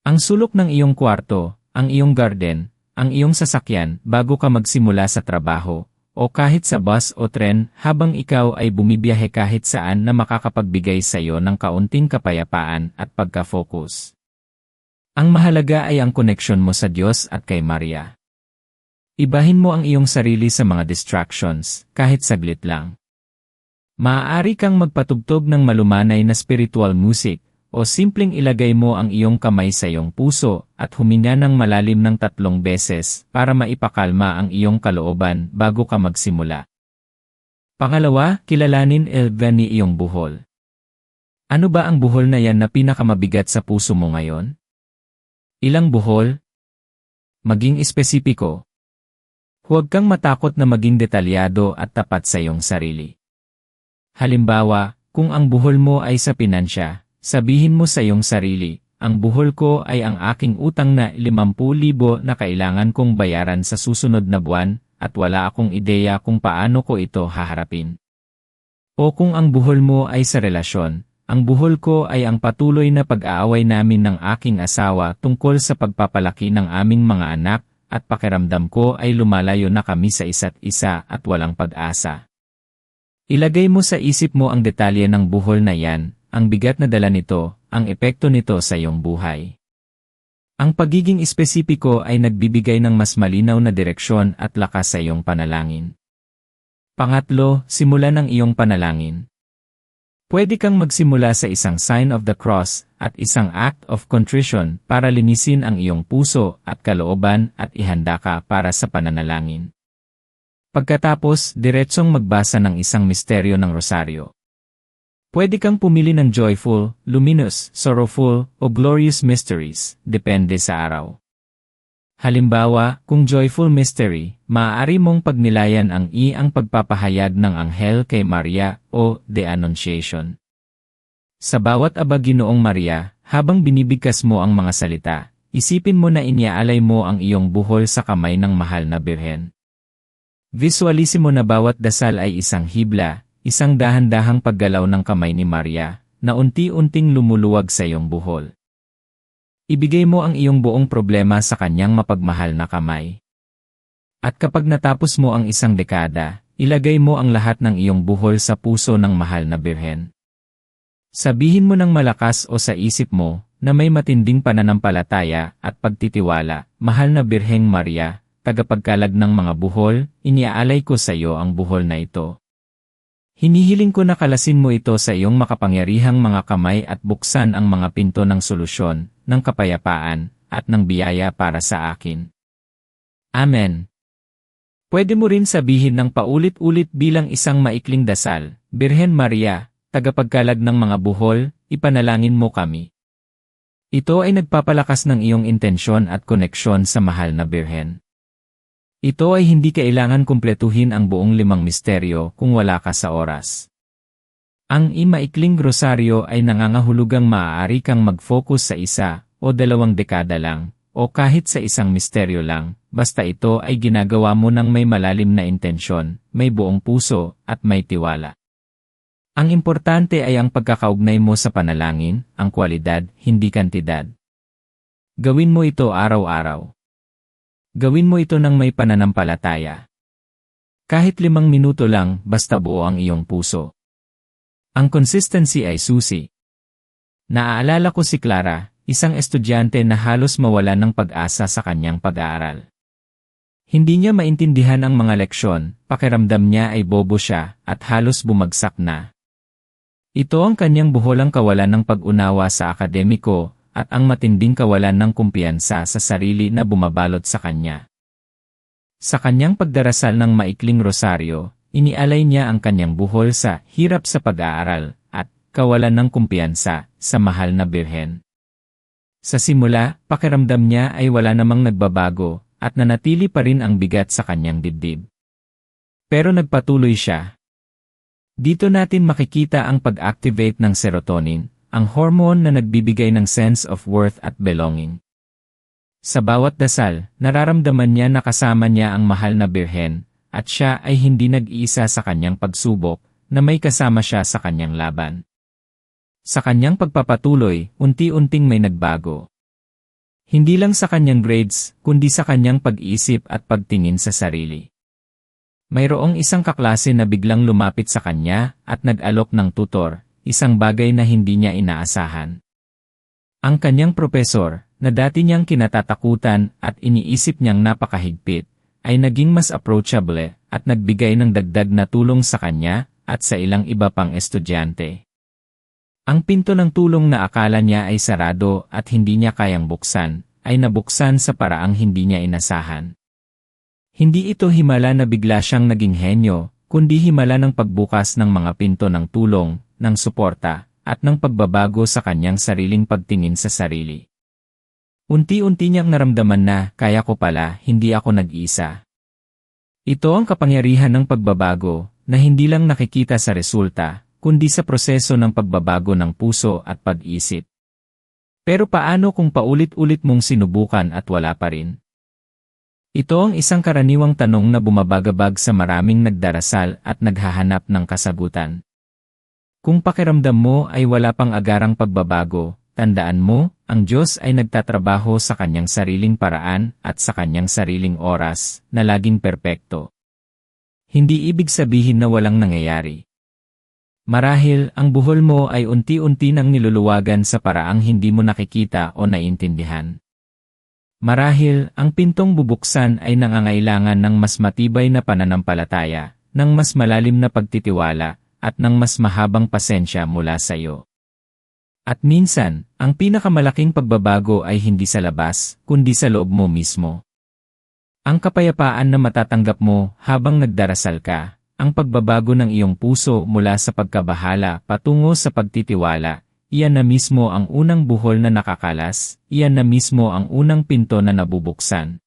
Ang sulok ng iyong kwarto, ang iyong garden, ang iyong sasakyan bago ka magsimula sa trabaho, o kahit sa bus o tren habang ikaw ay bumibiyahe kahit saan na makakapagbigay sa iyo ng kaunting kapayapaan at pagka-focus. Ang mahalaga ay ang koneksyon mo sa Diyos at kay Maria. Ibahin mo ang iyong sarili sa mga distractions, kahit saglit lang. Maaari kang magpatugtog ng malumanay na spiritual music, o simpleng ilagay mo ang iyong kamay sa iyong puso at huminga ng malalim ng 3 beses para maipakalma ang iyong kalooban bago ka magsimula. Pangalawa, kilalanin ni iyong buhol. Ano ba ang buhol na yan na pinakamabigat sa puso mo ngayon? Ilang buhol? Maging espesipiko. Huwag kang matakot na maging detalyado at tapat sa iyong sarili. Halimbawa, kung ang buhol mo ay sa pinansya, Sabihin mo sa iyong sarili, ang buhol ko ay ang aking utang na 50,000 na kailangan kong bayaran sa susunod na buwan, at wala akong ideya kung paano ko ito haharapin. O kung ang buhol mo ay sa relasyon, ang buhol ko ay ang patuloy na pag-aaway namin ng aking asawa tungkol sa pagpapalaki ng aming mga anak, at pakiramdam ko ay lumalayo na kami sa isa't isa at walang pag-asa. Ilagay mo sa isip mo ang detalye ng buhol na yan, ang bigat na dala nito, ang epekto nito sa iyong buhay. Ang pagiging espesipiko ay nagbibigay ng mas malinaw na direksyon at lakas sa iyong panalangin. Pangatlo, simulan ang iyong panalangin. Pwede kang magsimula sa isang sign of the cross at isang act of contrition para linisin ang iyong puso at kalooban at ihanda ka para sa pananalangin. Pagkatapos, diretsong magbasa ng isang misteryo ng rosaryo. Pwede kang pumili ng joyful, luminous, sorrowful, o glorious mysteries, depende sa araw. Halimbawa, kung joyful mystery, maaari mong pagnilayan ang pagpapahayag ng anghel kay Maria o The Annunciation. Sa bawat aba Ginoong Maria, habang binibigkas mo ang mga salita, isipin mo na iniaalay mo ang iyong buhol sa kamay ng mahal na Birhen. Visualisin mo na bawat dasal ay isang hibla, isang dahan-dahang paggalaw ng kamay ni Maria, na unti-unting lumuluwag sa iyong buhol. Ibigay mo ang iyong buong problema sa kanyang mapagmahal na kamay. At kapag natapos mo ang isang dekada, ilagay mo ang lahat ng iyong buhol sa puso ng mahal na Birhen. Sabihin mo ng malakas o sa isip mo, na may matinding pananampalataya at pagtitiwala, Mahal na Birheng Maria, tagapagkalag ng mga buhol, iniaalay ko sa iyo ang buhol na ito. Hinihiling ko na kalasin mo ito sa iyong makapangyarihang mga kamay at buksan ang mga pinto ng solusyon, ng kapayapaan, at ng biyaya para sa akin. Amen. Pwede mo rin sabihin ng paulit-ulit bilang isang maikling dasal, Birhen Maria, tagapagkalag ng mga buhol, ipanalangin mo kami. Ito ay nagpapalakas ng iyong intensyon at koneksyon sa mahal na Birhen. Ito ay hindi kailangan kumpletuhin ang buong 5 misteryo kung wala ka sa oras. Ang maikling rosaryo ay nangangahulugang maaari kang mag-focus sa 1 o 2 dekada lang, o kahit sa isang misteryo lang, basta ito ay ginagawa mo ng may malalim na intensyon, may buong puso, at may tiwala. Ang importante ay ang pagkakaugnay mo sa panalangin, ang kwalidad, hindi kantidad. Gawin mo ito araw-araw. Gawin mo ito ng may pananampalataya. Kahit 5 minuto lang, basta buo ang iyong puso. Ang consistency ay susi. Naaalala ko si Clara, isang estudyante na halos mawala ng pag-asa sa kanyang pag-aaral. Hindi niya maintindihan ang mga leksyon, pakiramdam niya ay bobo siya, at halos bumagsak na. Ito ang kanyang buholang kawalan ng pag-unawa sa akademiko, at ang matinding kawalan ng kumpiyansa sa sarili na bumabalot sa kanya. Sa kanyang pagdarasal ng maikling rosaryo, inialay niya ang kanyang buhol sa hirap sa pag-aaral at kawalan ng kumpiyansa sa mahal na Birhen. Sa simula, pakiramdam niya ay wala namang nagbabago at nanatili pa rin ang bigat sa kanyang dibdib. Pero nagpatuloy siya. Dito natin makikita ang pag-activate ng serotonin, ang hormone na nagbibigay ng sense of worth at belonging. Sa bawat dasal, nararamdaman niya na kasama niya ang mahal na Birhen, at siya ay hindi nag-iisa sa kanyang pagsubok, na may kasama siya sa kanyang laban. Sa kanyang pagpapatuloy, unti-unting may nagbago. Hindi lang sa kanyang grades, kundi sa kanyang pag-isip at pagtingin sa sarili. Mayroong isang kaklase na biglang lumapit sa kanya at nag-alok ng tutor, isang bagay na hindi niya inaasahan. Ang kanyang propesor, na dati niyang kinatatakutan at iniisip niyang napakahigpit, ay naging mas approachable at nagbigay ng dagdag na tulong sa kanya at sa ilang iba pang estudyante. Ang pinto ng tulong na akala niya ay sarado at hindi niya kayang buksan, ay nabuksan sa paraang hindi niya inasahan. Hindi ito himala na bigla siyang naging henyo, kundi himala ng pagbukas ng mga pinto ng tulong, ng suporta, at ng pagbabago sa kanyang sariling pagtingin sa sarili. Unti-unti niyang naramdaman na, kaya ko pala, hindi ako nag-isa. Ito ang kapangyarihan ng pagbabago, na hindi lang nakikita sa resulta, kundi sa proseso ng pagbabago ng puso at pag-isip. Pero paano kung paulit-ulit mong sinubukan at wala pa rin? Ito ang isang karaniwang tanong na bumabagabag sa maraming nagdarasal at naghahanap ng kasagutan. Kung pakiramdam mo ay wala pang agarang pagbabago, tandaan mo, ang Diyos ay nagtatrabaho sa kanyang sariling paraan at sa kanyang sariling oras na laging perpekto. Hindi ibig sabihin na walang nangyayari. Marahil, ang buhol mo ay unti-unti nang niluluwagan sa paraang hindi mo nakikita o naiintindihan. Marahil, ang pintong bubuksan ay nangangailangan ng mas matibay na pananampalataya, ng mas malalim na pagtitiwala, at ng mas mahabang pasensya mula sa iyo. At minsan, ang pinakamalaking pagbabago ay hindi sa labas, kundi sa loob mo mismo. Ang kapayapaan na matatanggap mo habang nagdarasal ka, ang pagbabago ng iyong puso mula sa pagkabahala patungo sa pagtitiwala, iyan na mismo ang unang buhol na nakakalas, iyan na mismo ang unang pinto na nabubuksan.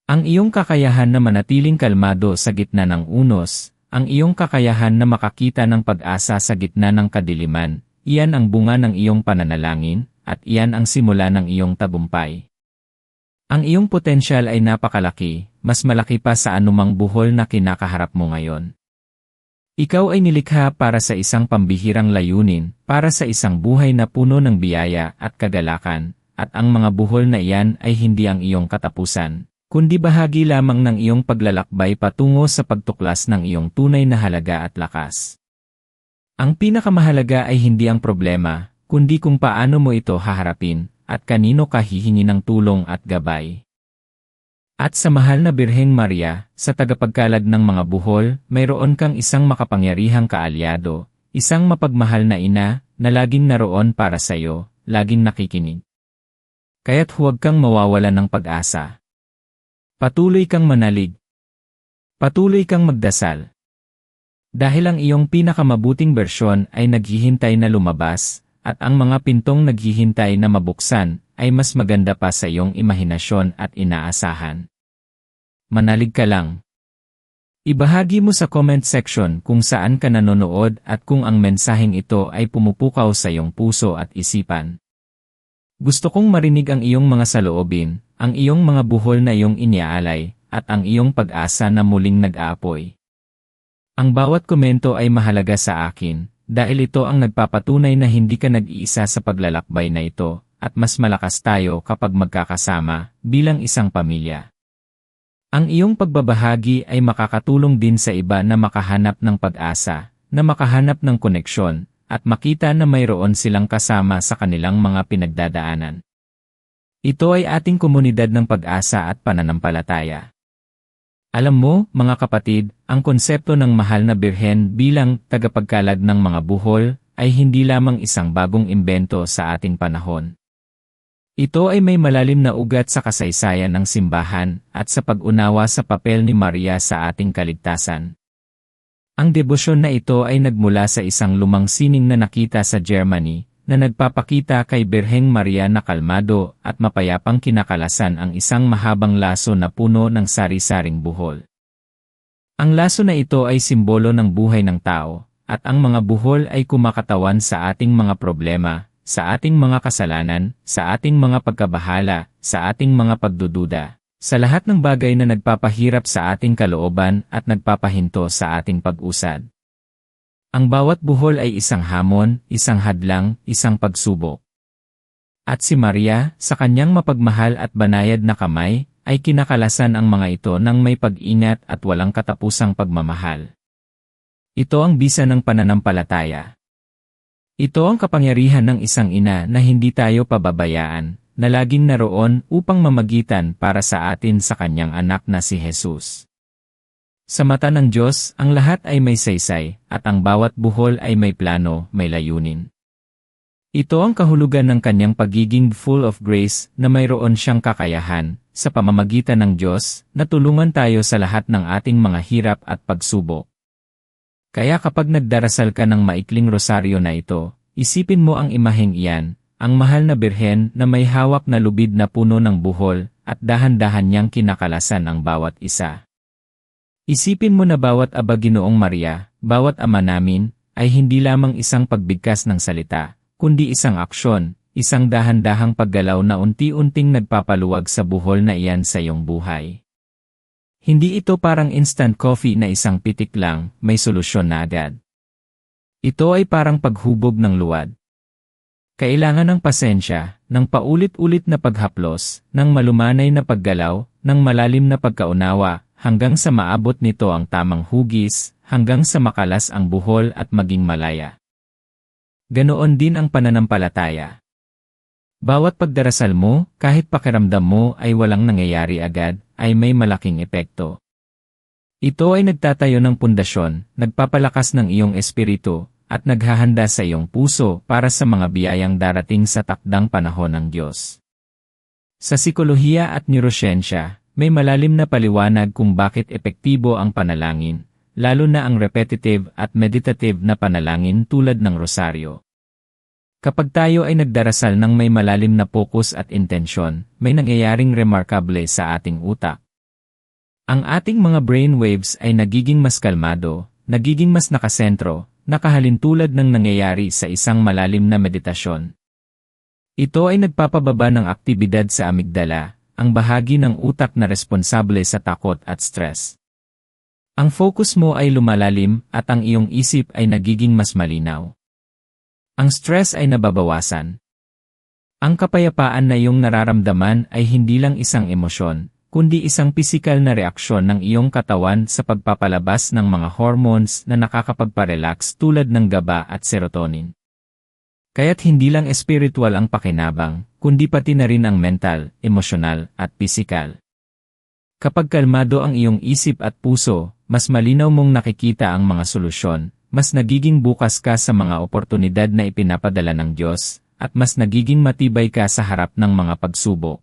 Ang iyong kakayahan na manatiling kalmado sa gitna ng unos, ang iyong kakayahan na makakita ng pag-asa sa gitna ng kadiliman, iyan ang bunga ng iyong pananalangin, at iyan ang simula ng iyong tagumpay. Ang iyong potensyal ay napakalaki, mas malaki pa sa anumang buhol na kinakaharap mo ngayon. Ikaw ay nilikha para sa isang pambihirang layunin, para sa isang buhay na puno ng biyaya at kagalakan, at ang mga buhol na iyan ay hindi ang iyong katapusan, kundi bahagi lamang ng iyong paglalakbay patungo sa pagtuklas ng iyong tunay na halaga at lakas. Ang pinakamahalaga ay hindi ang problema, kundi kung paano mo ito haharapin, at kanino ka hihingi ng tulong at gabay. At sa mahal na Birheng Maria, sa tagapagkalag ng mga buhol, mayroon kang isang makapangyarihang kaalyado, isang mapagmahal na ina, na laging naroon para sa iyo, laging nakikinig. Kaya't huwag kang mawawalan ng pag-asa. Patuloy kang manalig. Patuloy kang magdasal. Dahil ang iyong pinakamabuting bersyon ay naghihintay na lumabas, at ang mga pintong naghihintay na mabuksan ay mas maganda pa sa iyong imahinasyon at inaasahan. Manalig ka lang. Ibahagi mo sa comment section kung saan ka nanonood at kung ang mensaheng ito ay pumupukaw sa iyong puso at isipan. Gusto kong marinig ang iyong mga saloobin, ang iyong mga buhol na iyong iniaalay, at ang iyong pag-asa na muling nag-aapoy. Ang bawat komento ay mahalaga sa akin, dahil ito ang nagpapatunay na hindi ka nag-iisa sa paglalakbay na ito, at mas malakas tayo kapag magkakasama, bilang isang pamilya. Ang iyong pagbabahagi ay makakatulong din sa iba na makahanap ng pag-asa, na makahanap ng koneksyon, at makita na mayroon silang kasama sa kanilang mga pinagdadaanan. Ito ay ating komunidad ng pag-asa at pananampalataya. Alam mo, mga kapatid, ang konsepto ng mahal na birhen bilang tagapagkalag ng mga buhol ay hindi lamang isang bagong imbento sa ating panahon. Ito ay may malalim na ugat sa kasaysayan ng simbahan at sa pag-unawa sa papel ni Maria sa ating kaligtasan. Ang debosyon na ito ay nagmula sa isang lumang sining na nakita sa Germany, na nagpapakita kay Birheng Maria na kalmado at mapayapang kinakalasan ang isang mahabang laso na puno ng sari-saring buhol. Ang laso na ito ay simbolo ng buhay ng tao, at ang mga buhol ay kumakatawan sa ating mga problema, sa ating mga kasalanan, sa ating mga pagkabahala, sa ating mga pagdududa, sa lahat ng bagay na nagpapahirap sa ating kalooban at nagpapahinto sa ating pag-usad. Ang bawat buhol ay isang hamon, isang hadlang, isang pagsubok. At si Maria, sa kanyang mapagmahal at banayad na kamay, ay kinakalasan ang mga ito ng may pag-ingat at walang katapusang pagmamahal. Ito ang bisa ng pananampalataya. Ito ang kapangyarihan ng isang ina na hindi tayo pababayaan, na laging naroon upang mamagitan para sa atin sa kanyang anak na si Jesus. Sa mata ng Diyos, ang lahat ay may saysay, at ang bawat buhol ay may plano, may layunin. Ito ang kahulugan ng kanyang pagiging full of grace na mayroon siyang kakayahan, sa pamamagitan ng Diyos, na tulungan tayo sa lahat ng ating mga hirap at pagsubok. Kaya kapag nagdarasal ka ng maikling rosaryo na ito, isipin mo ang imaheng iyan, ang mahal na birhen na may hawak na lubid na puno ng buhol, at dahan-dahan niyang kinakalasan ang bawat isa. Isipin mo na bawat Aba Ginoong Maria, bawat Ama namin, ay hindi lamang isang pagbigkas ng salita, kundi isang aksyon, isang dahan-dahang paggalaw na unti-unting nagpapaluwag sa buhol na iyan sa iyong buhay. Hindi ito parang instant coffee na isang pitik lang, may solusyon na agad. Ito ay parang paghubog ng luwad. Kailangan ng pasensya, ng paulit-ulit na paghaplos, ng malumanay na paggalaw, ng malalim na pagkaunawa, hanggang sa maabot nito ang tamang hugis, hanggang sa makalas ang buhol at maging malaya. Ganoon din ang pananampalataya. Bawat pagdarasal mo, kahit pakiramdam mo ay walang nangyayari agad, ay may malaking epekto. Ito ay nagtatayo ng pundasyon, nagpapalakas ng iyong espiritu, at naghahanda sa iyong puso para sa mga biyayang darating sa takdang panahon ng Diyos. Sa psikolohiya at neurosiyensya, may malalim na paliwanag kung bakit epektibo ang panalangin, lalo na ang repetitive at meditative na panalangin tulad ng rosaryo. Kapag tayo ay nagdarasal ng may malalim na focus at intensyon, may nangyayaring remarkable sa ating utak. Ang ating mga brain waves ay nagiging mas kalmado, nagiging mas nakasentro, nakahalintulad ng nangyayari sa isang malalim na meditasyon. Ito ay nagpapababa ng aktibidad sa amygdala, ang bahagi ng utak na responsable sa takot at stress. Ang focus mo ay lumalalim at ang iyong isip ay nagiging mas malinaw. Ang stress ay nababawasan. Ang kapayapaan na iyong nararamdaman ay hindi lang isang emosyon, kundi isang pisikal na reaksyon ng iyong katawan sa pagpapalabas ng mga hormones na nakakapagparelax tulad ng GABA at serotonin. Kaya't hindi lang espiritual ang pakinabang, kundi pati na rin ang mental, emosyonal, at pisikal. Kapag kalmado ang iyong isip at puso, mas malinaw mong nakikita ang mga solusyon, mas nagiging bukas ka sa mga oportunidad na ipinapadala ng Diyos, at mas nagiging matibay ka sa harap ng mga pagsubok.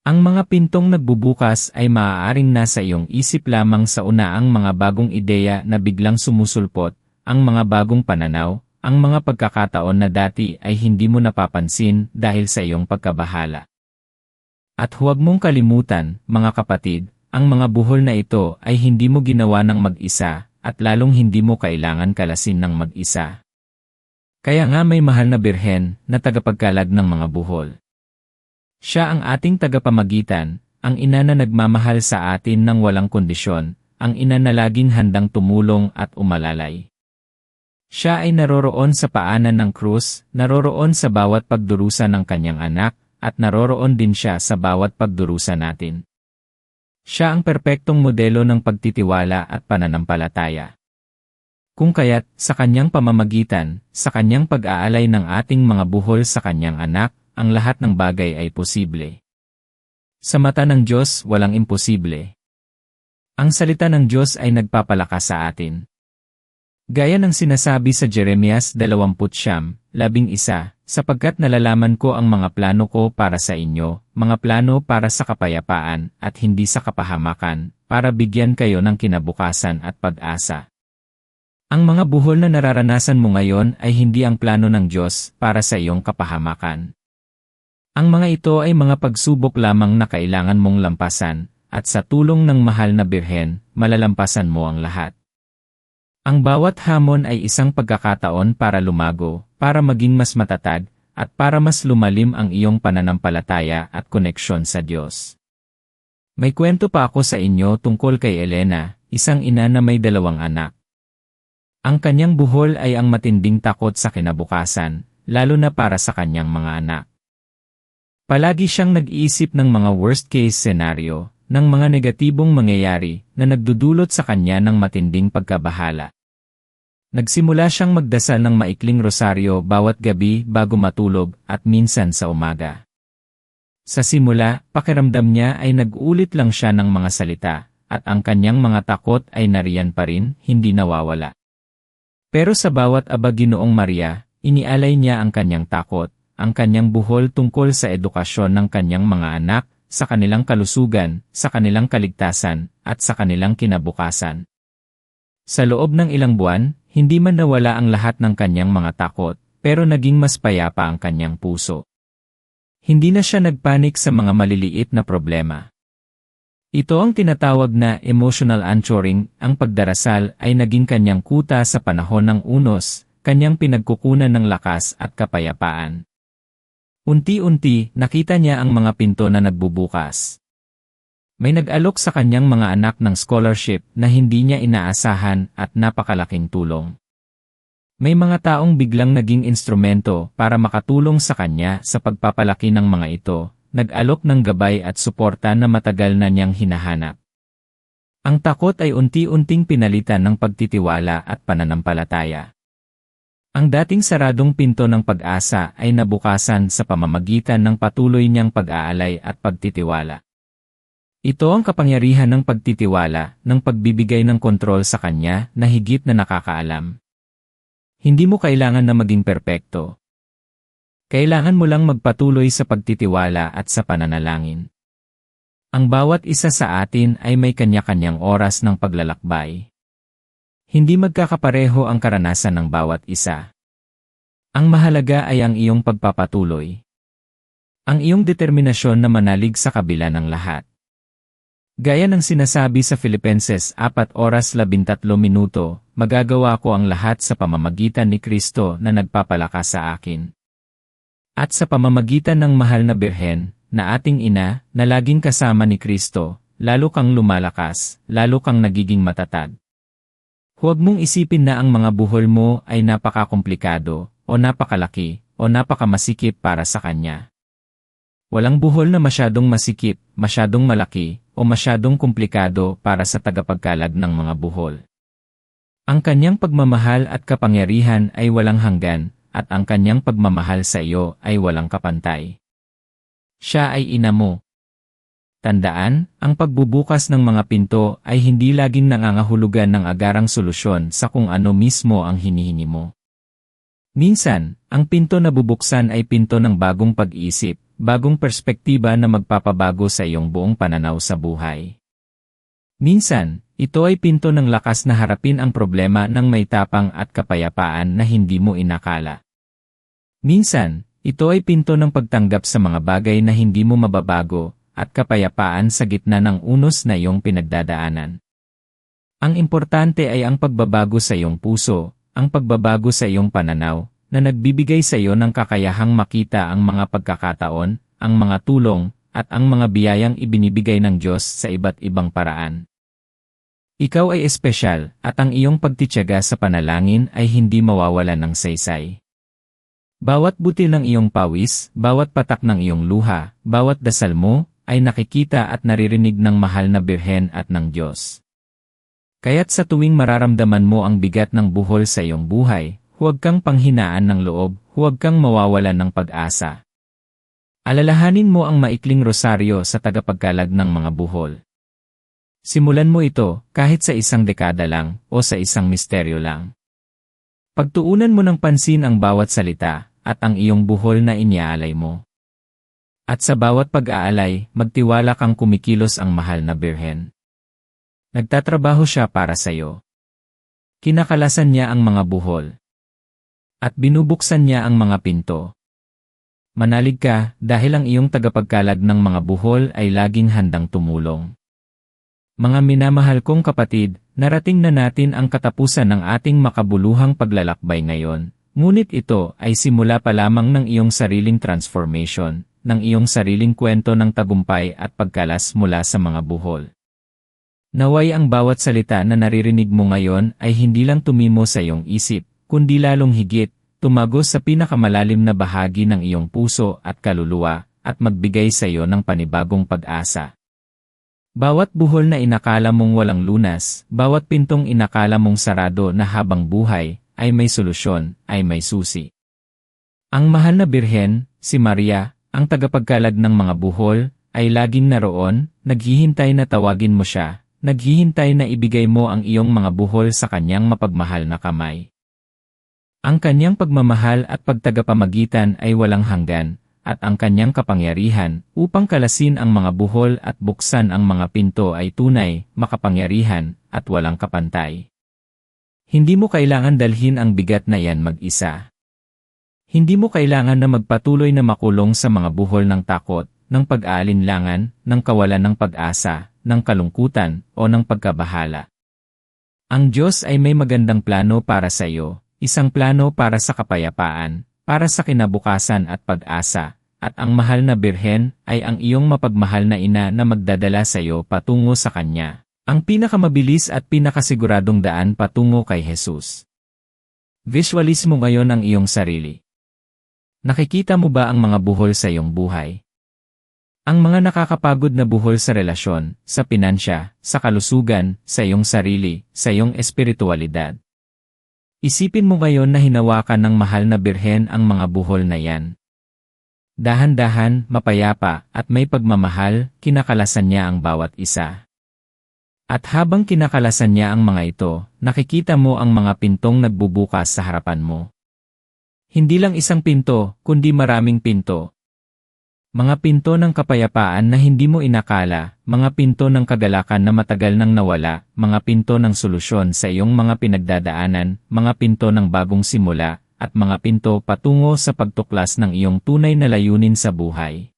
Ang mga pintong nagbubukas ay maaaring nasa iyong isip lamang sa unaang mga bagong ideya na biglang sumusulpot, ang mga bagong pananaw, ang mga pagkakataon na dati ay hindi mo napapansin dahil sa iyong pagkabahala. At huwag mong kalimutan, mga kapatid, ang mga buhol na ito ay hindi mo ginawa ng mag-isa, at lalong hindi mo kailangan kalasin ng mag-isa. Kaya nga may mahal na birhen na tagapagkalag ng mga buhol. Siya ang ating tagapamagitan, ang ina na nagmamahal sa atin ng walang kondisyon, ang ina na laging handang tumulong at umalalay. Siya ay naroroon sa paanan ng krus, naroroon sa bawat pagdurusa ng kanyang anak, at naroroon din siya sa bawat pagdurusa natin. Siya ang perpektong modelo ng pagtitiwala at pananampalataya. Kung kaya't, sa kanyang pamamagitan, sa kanyang pag-aalay ng ating mga buhol sa kanyang anak, ang lahat ng bagay ay posible. Sa mata ng Diyos, walang imposible. Ang salita ng Diyos ay nagpapalakas sa atin. Gaya ng sinasabi sa Jeremias 20:11, sapagkat nalalaman ko ang mga plano ko para sa inyo, mga plano para sa kapayapaan at hindi sa kapahamakan, para bigyan kayo ng kinabukasan at pag-asa. Ang mga buhol na nararanasan mo ngayon ay hindi ang plano ng Diyos para sa iyong kapahamakan. Ang mga ito ay mga pagsubok lamang na kailangan mong lampasan, at sa tulong ng mahal na birhen, malalampasan mo ang lahat. Ang bawat hamon ay isang pagkakataon para lumago, para maging mas matatag, at para mas lumalim ang iyong pananampalataya at koneksyon sa Diyos. May kwento pa ako sa inyo tungkol kay Elena, isang ina na may 2 anak. Ang kanyang buhol ay ang matinding takot sa kinabukasan, lalo na para sa kanyang mga anak. Palagi siyang nag-iisip ng mga worst-case scenario, ng mga negatibong mangyayari na nagdudulot sa kanya ng matinding pagkabahala. Nagsimula siyang magdasal ng maikling rosaryo bawat gabi bago matulog at minsan sa umaga. Sa simula, pakiramdam niya ay nag-ulit lang siya ng mga salita, at ang kanyang mga takot ay nariyan pa rin, hindi nawawala. Pero sa bawat aba Ginoong Maria, inialay niya ang kanyang takot, ang kanyang buhol tungkol sa edukasyon ng kanyang mga anak, sa kanilang kalusugan, sa kanilang kaligtasan, at sa kanilang kinabukasan. Sa loob ng ilang buwan, hindi man nawala ang lahat ng kanyang mga takot, pero naging mas payapa ang kanyang puso. Hindi na siya nagpanik sa mga maliliit na problema. Ito ang tinatawag na emotional anchoring. Ang pagdarasal ay naging kanyang kuta sa panahon ng unos, kanyang pinagkukunan ng lakas at kapayapaan. Unti-unti, nakita niya ang mga pinto na nagbubukas. May nag-alok sa kanyang mga anak ng scholarship na hindi niya inaasahan at napakalaking tulong. May mga taong biglang naging instrumento para makatulong sa kanya sa pagpapalaki ng mga ito, nag-alok ng gabay at suporta na matagal na niyang hinahanap. Ang takot ay unti-unting pinalitan ng pagtitiwala at pananampalataya. Ang dating saradong pinto ng pag-asa ay nabukasan sa pamamagitan ng patuloy niyang pag-aalay at pagtitiwala. Ito ang kapangyarihan ng pagtitiwala, ng pagbibigay ng kontrol sa kanya na higit na nakakaalam. Hindi mo kailangan na maging perpekto. Kailangan mo lang magpatuloy sa pagtitiwala at sa pananalangin. Ang bawat isa sa atin ay may kanya-kanyang oras ng paglalakbay. Hindi magkakapareho ang karanasan ng bawat isa. Ang mahalaga ay ang iyong pagpapatuloy. Ang iyong determinasyon na manalig sa kabila ng lahat. Gaya ng sinasabi sa Filipenses 4:13, magagawa ko ang lahat sa pamamagitan ni Kristo na nagpapalakas sa akin. At sa pamamagitan ng mahal na Birhen, na ating ina, na laging kasama ni Kristo, lalo kang lumalakas, lalo kang nagiging matatag. Huwag mong isipin na ang mga buhol mo ay napakakomplikado, o napakalaki, o napakamasikip para sa Kanya. Walang buhol na masyadong masikip, masyadong malaki, o masyadong komplikado para sa tagapagkalag ng mga buhol. Ang kanyang pagmamahal at kapangyarihan ay walang hanggan, at ang kanyang pagmamahal sa iyo ay walang kapantay. Siya ay ina mo. Tandaan, ang pagbubukas ng mga pinto ay hindi laging nangangahulugan ng agarang solusyon sa kung ano mismo ang hinihingi mo. Minsan, ang pinto na bubuksan ay pinto ng bagong pag-iisip, bagong perspektiba na magpapabago sa iyong buong pananaw sa buhay. Minsan, ito ay pinto ng lakas na harapin ang problema ng may tapang at kapayapaan na hindi mo inakala. Minsan, ito ay pinto ng pagtanggap sa mga bagay na hindi mo mababago at kapayapaan sa gitna ng unos na iyong pinagdadaanan. Ang importante ay ang pagbabago sa iyong puso, ang pagbabago sa iyong pananaw, na nagbibigay sa iyo ng kakayahang makita ang mga pagkakataon, ang mga tulong, at ang mga biyayang ibinibigay ng Diyos sa iba't ibang paraan. Ikaw ay espesyal, at ang iyong pagtitiyaga sa panalangin ay hindi mawawalan ng saysay. Bawat butil ng iyong pawis, bawat patak ng iyong luha, bawat dasal mo, ay nakikita at naririnig ng mahal na Birhen at ng Diyos. Kaya't sa tuwing mararamdaman mo ang bigat ng buhol sa iyong buhay, huwag kang panghinaan ng loob, huwag kang mawawalan ng pag-asa. Alalahanin mo ang maikling rosaryo sa tagapagkalag ng mga buhol. Simulan mo ito kahit sa isang dekada lang o sa isang misteryo lang. Pagtuunan mo ng pansin ang bawat salita at ang iyong buhol na iniaalay mo. At sa bawat pag-aalay, magtiwala kang kumikilos ang mahal na Birhen. Nagtatrabaho siya para sa iyo. Kinakalasan niya ang mga buhol. At binubuksan niya ang mga pinto. Manalig ka dahil ang iyong tagapagkalag ng mga buhol ay laging handang tumulong. Mga minamahal kong kapatid, narating na natin ang katapusan ng ating makabuluhang paglalakbay ngayon, ngunit ito ay simula pa lamang ng iyong sariling transformation, ng iyong sariling kwento ng tagumpay at pagkalas mula sa mga buhol. Naway ang bawat salita na naririnig mo ngayon ay hindi lang tumimo sa iyong isip, kundi lalong higit, tumagos sa pinakamalalim na bahagi ng iyong puso at kaluluwa, at magbigay sa iyo ng panibagong pag-asa. Bawat buhol na inakala mong walang lunas, bawat pintong inakala mong sarado na habang buhay, ay may solusyon, ay may susi. Ang mahal na Birhen, si Maria, ang tagapagkalag ng mga buhol, ay laging naroon, naghihintay na tawagin mo siya, naghihintay na ibigay mo ang iyong mga buhol sa kanyang mapagmahal na kamay. Ang kanyang pagmamahal at pagtagapamagitan ay walang hanggan, at ang kanyang kapangyarihan upang kalasin ang mga buhol at buksan ang mga pinto ay tunay, makapangyarihan, at walang kapantay. Hindi mo kailangan dalhin ang bigat na yan mag-isa. Hindi mo kailangan na magpatuloy na makulong sa mga buhol ng takot, ng pag-aalinlangan, ng kawalan ng pag-asa, ng kalungkutan, o ng pagkabahala. Ang Diyos ay may magandang plano para sa iyo, isang plano para sa kapayapaan, para sa kinabukasan at pag-asa, at ang mahal na Birhen ay ang iyong mapagmahal na ina na magdadala sa iyo patungo sa Kanya. Ang pinakamabilis at pinakasiguradong daan patungo kay Jesus. Visualize mo ngayon ang iyong sarili. Nakikita mo ba ang mga buhol sa iyong buhay? Ang mga nakakapagod na buhol sa relasyon, sa pinansya, sa kalusugan, sa iyong sarili, sa iyong espiritualidad. Isipin mo ngayon na hinawakan ng mahal na Birhen ang mga buhol na yan. Dahan-dahan, mapayapa, at may pagmamahal, kinakalasan niya ang bawat isa. At habang kinakalasan niya ang mga ito, nakikita mo ang mga pintong nagbubukas sa harapan mo. Hindi lang isang pinto, kundi maraming pinto. Mga pinto ng kapayapaan na hindi mo inakala, mga pinto ng kagalakan na matagal nang nawala, mga pinto ng solusyon sa iyong mga pinagdadaanan, mga pinto ng bagong simula, at mga pinto patungo sa pagtuklas ng iyong tunay na layunin sa buhay.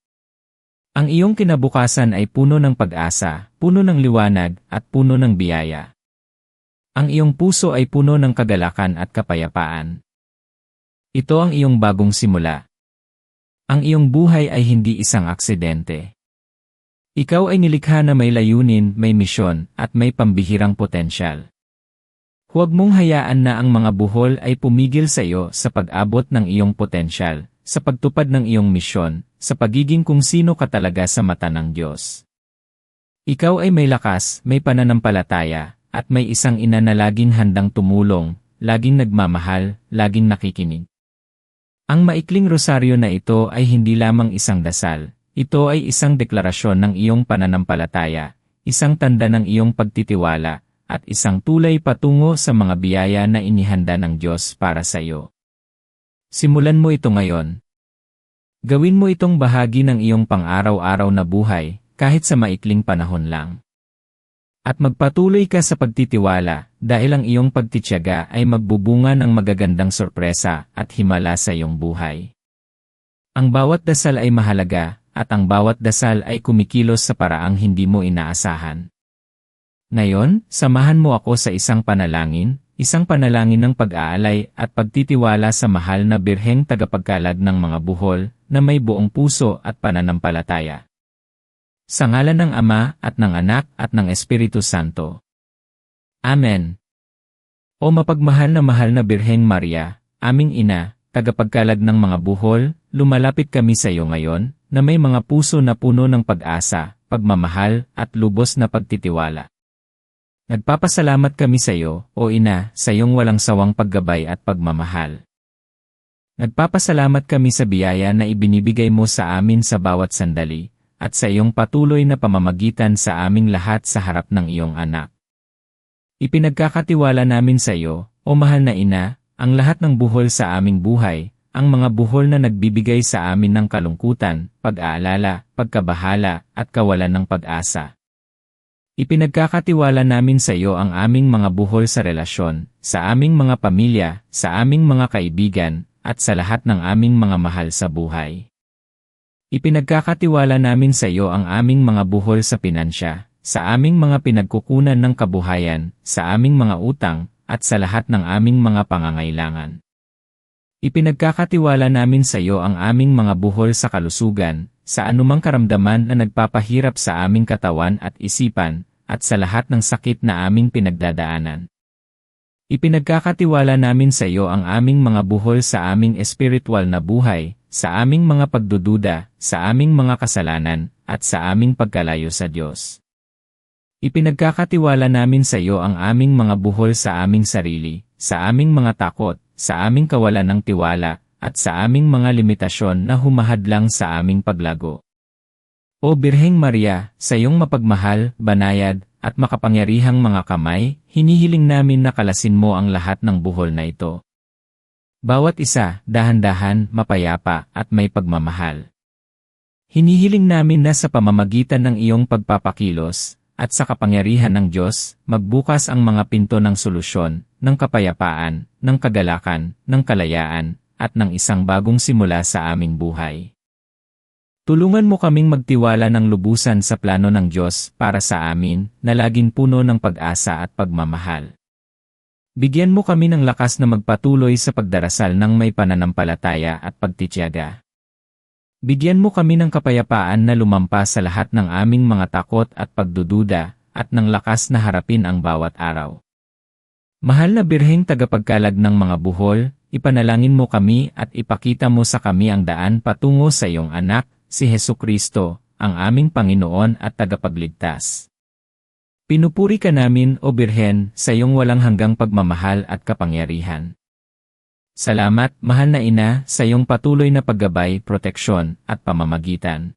Ang iyong kinabukasan ay puno ng pag-asa, puno ng liwanag, at puno ng biyaya. Ang iyong puso ay puno ng kagalakan at kapayapaan. Ito ang iyong bagong simula. Ang iyong buhay ay hindi isang aksidente. Ikaw ay nilikha na may layunin, may misyon, at may pambihirang potensyal. Huwag mong hayaan na ang mga buhol ay pumigil sa iyo sa pag-abot ng iyong potensyal, sa pagtupad ng iyong misyon, sa pagiging kung sino ka talaga sa mata ng Diyos. Ikaw ay may lakas, may pananampalataya, at may isang ina na laging handang tumulong, laging nagmamahal, laging nakikinig. Ang maikling rosaryo na ito ay hindi lamang isang dasal, ito ay isang deklarasyon ng iyong pananampalataya, isang tanda ng iyong pagtitiwala, at isang tulay patungo sa mga biyaya na inihanda ng Diyos para sa iyo. Simulan mo ito ngayon. Gawin mo itong bahagi ng iyong pang-araw-araw na buhay, kahit sa maikling panahon lang. At magpatuloy ka sa pagtitiwala, dahil ang iyong pagtitiyaga ay magbubunga ng magagandang sorpresa at himala sa iyong buhay. Ang bawat dasal ay mahalaga, at ang bawat dasal ay kumikilos sa paraang hindi mo inaasahan. Ngayon, samahan mo ako sa isang panalangin ng pag-aalay at pagtitiwala sa mahal na Birheng tagapagkalad ng mga buhol na may buong puso at pananampalataya. Sa ngalan ng Ama at ng Anak at ng Espiritu Santo. Amen. O mapagmahal na mahal na Birheng Maria, aming ina, tagapagkalad ng mga buhol, lumalapit kami sa iyo ngayon, na may mga puso na puno ng pag-asa, pagmamahal, at lubos na pagtitiwala. Nagpapasalamat kami sa iyo, O Ina, sa iyong walang sawang paggabay at pagmamahal. Nagpapasalamat kami sa biyaya na ibinibigay mo sa amin sa bawat sandali, at sa iyong patuloy na pamamagitan sa aming lahat sa harap ng iyong anak. Ipinagkakatiwala namin sa iyo, O mahal na Ina, ang lahat ng buhol sa aming buhay, ang mga buhol na nagbibigay sa amin ng kalungkutan, pag-aalala, pagkabahala, at kawalan ng pag-asa. Ipinagkakatiwala namin sa iyo ang aming mga buhol sa relasyon, sa aming mga pamilya, sa aming mga kaibigan, at sa lahat ng aming mga mahal sa buhay. Ipinagkakatiwala namin sa iyo ang aming mga buhol sa pinansya, sa aming mga pinagkukunan ng kabuhayan, sa aming mga utang, at sa lahat ng aming mga pangangailangan. Ipinagkakatiwala namin sa iyo ang aming mga buhol sa kalusugan, sa anumang karamdaman na nagpapahirap sa aming katawan at isipan, at sa lahat ng sakit na aming pinagdadaanan. Ipinagkakatiwala namin sa iyo ang aming mga buhol sa aming espiritual na buhay, sa aming mga pagdududa, sa aming mga kasalanan, at sa aming pagkalayo sa Diyos. Ipinagkakatiwala namin sa iyo ang aming mga buhol sa aming sarili, sa aming mga takot, sa aming kawalan ng tiwala, at sa aming mga limitasyon na humahadlang sa aming paglago. O Birheng Maria, sa iyong mapagmahal, banayad, at makapangyarihang mga kamay, hinihiling namin na kalasin mo ang lahat ng buhol na ito. Bawat isa, dahan-dahan, mapayapa, at may pagmamahal. Hinihiling namin na sa pamamagitan ng iyong pagpapakilos, at sa kapangyarihan ng Diyos, magbukas ang mga pinto ng solusyon, ng kapayapaan, ng kagalakan, ng kalayaan, at ng isang bagong simula sa aming buhay. Tulungan mo kaming magtiwala ng lubusan sa plano ng Diyos para sa amin na laging puno ng pag-asa at pagmamahal. Bigyan mo kami ng lakas na magpatuloy sa pagdarasal ng may pananampalataya at pagtitiyaga. Bigyan mo kami ng kapayapaan na lumampas sa lahat ng aming mga takot at pagdududa at ng lakas na harapin ang bawat araw. Mahal na Birheng tagapagkalag ng mga buhol, ipanalangin mo kami at ipakita mo sa kami ang daan patungo sa iyong anak, si Hesukristo, ang aming Panginoon at tagapagligtas. Pinupuri ka namin, O Birhen, sa iyong walang hanggang pagmamahal at kapangyarihan. Salamat, mahal na Ina, sa iyong patuloy na paggabay, proteksyon, at pamamagitan.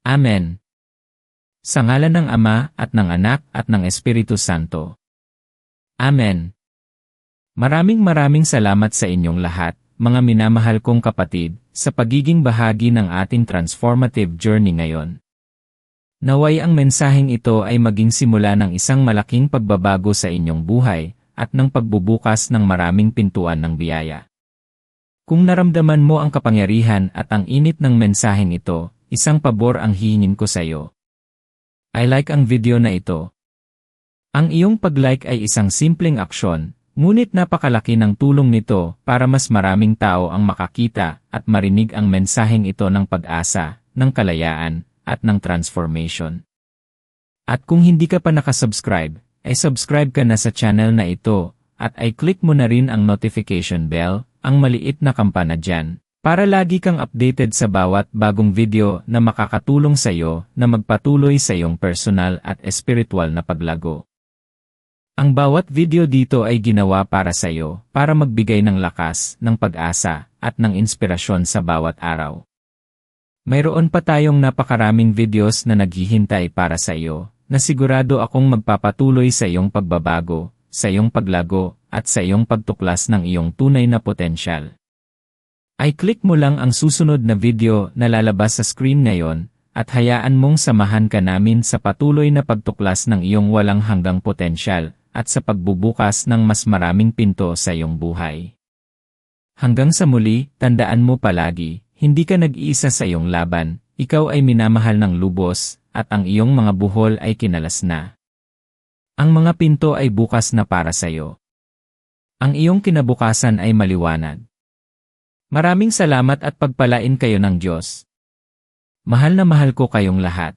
Amen. Sa ngalan ng Ama, at ng Anak, at ng Espiritu Santo. Amen. Maraming salamat sa inyong lahat, mga minamahal kong kapatid, sa pagiging bahagi ng ating transformative journey ngayon. Naway ang mensaheng ito ay maging simula ng isang malaking pagbabago sa inyong buhay, at ng pagbubukas ng maraming pintuan ng biyaya. Kung naramdaman mo ang kapangyarihan at ang init ng mensaheng ito, isang pabor ang hihingin ko sa iyo. I like ang video na ito. Ang iyong pag-like ay isang simpleng aksyon, ngunit napakalaki ng tulong nito para mas maraming tao ang makakita at marinig ang mensaheng ito ng pag-asa, ng kalayaan, at ng transformation. At kung hindi ka pa nakasubscribe, ay subscribe ka na sa channel na ito, at ay click mo na rin ang notification bell, ang maliit na kampana dyan, para lagi kang updated sa bawat bagong video na makakatulong sa iyo na magpatuloy sa iyong personal at espiritual na paglago. Ang bawat video dito ay ginawa para sa iyo, para magbigay ng lakas, ng pag-asa, at ng inspirasyon sa bawat araw. Mayroon pa tayong napakaraming videos na naghihintay para sa iyo, na sigurado akong magpapatuloy sa iyong pagbabago, sa iyong paglago, at sa iyong pagtuklas ng iyong tunay na potensyal. Ay click mo lang ang susunod na video na lalabas sa screen ngayon, at hayaan mong samahan ka namin sa patuloy na pagtuklas ng iyong walang hanggang potensyal, at sa pagbubukas ng mas maraming pinto sa iyong buhay. Hanggang sa muli, tandaan mo palagi, hindi ka nag-iisa sa iyong laban, ikaw ay minamahal ng lubos, at ang iyong mga buhol ay kinalas na. Ang mga pinto ay bukas na para sa iyo. Ang iyong kinabukasan ay maliwanag. Maraming salamat at pagpalain kayo ng Diyos. Mahal na mahal ko kayong lahat.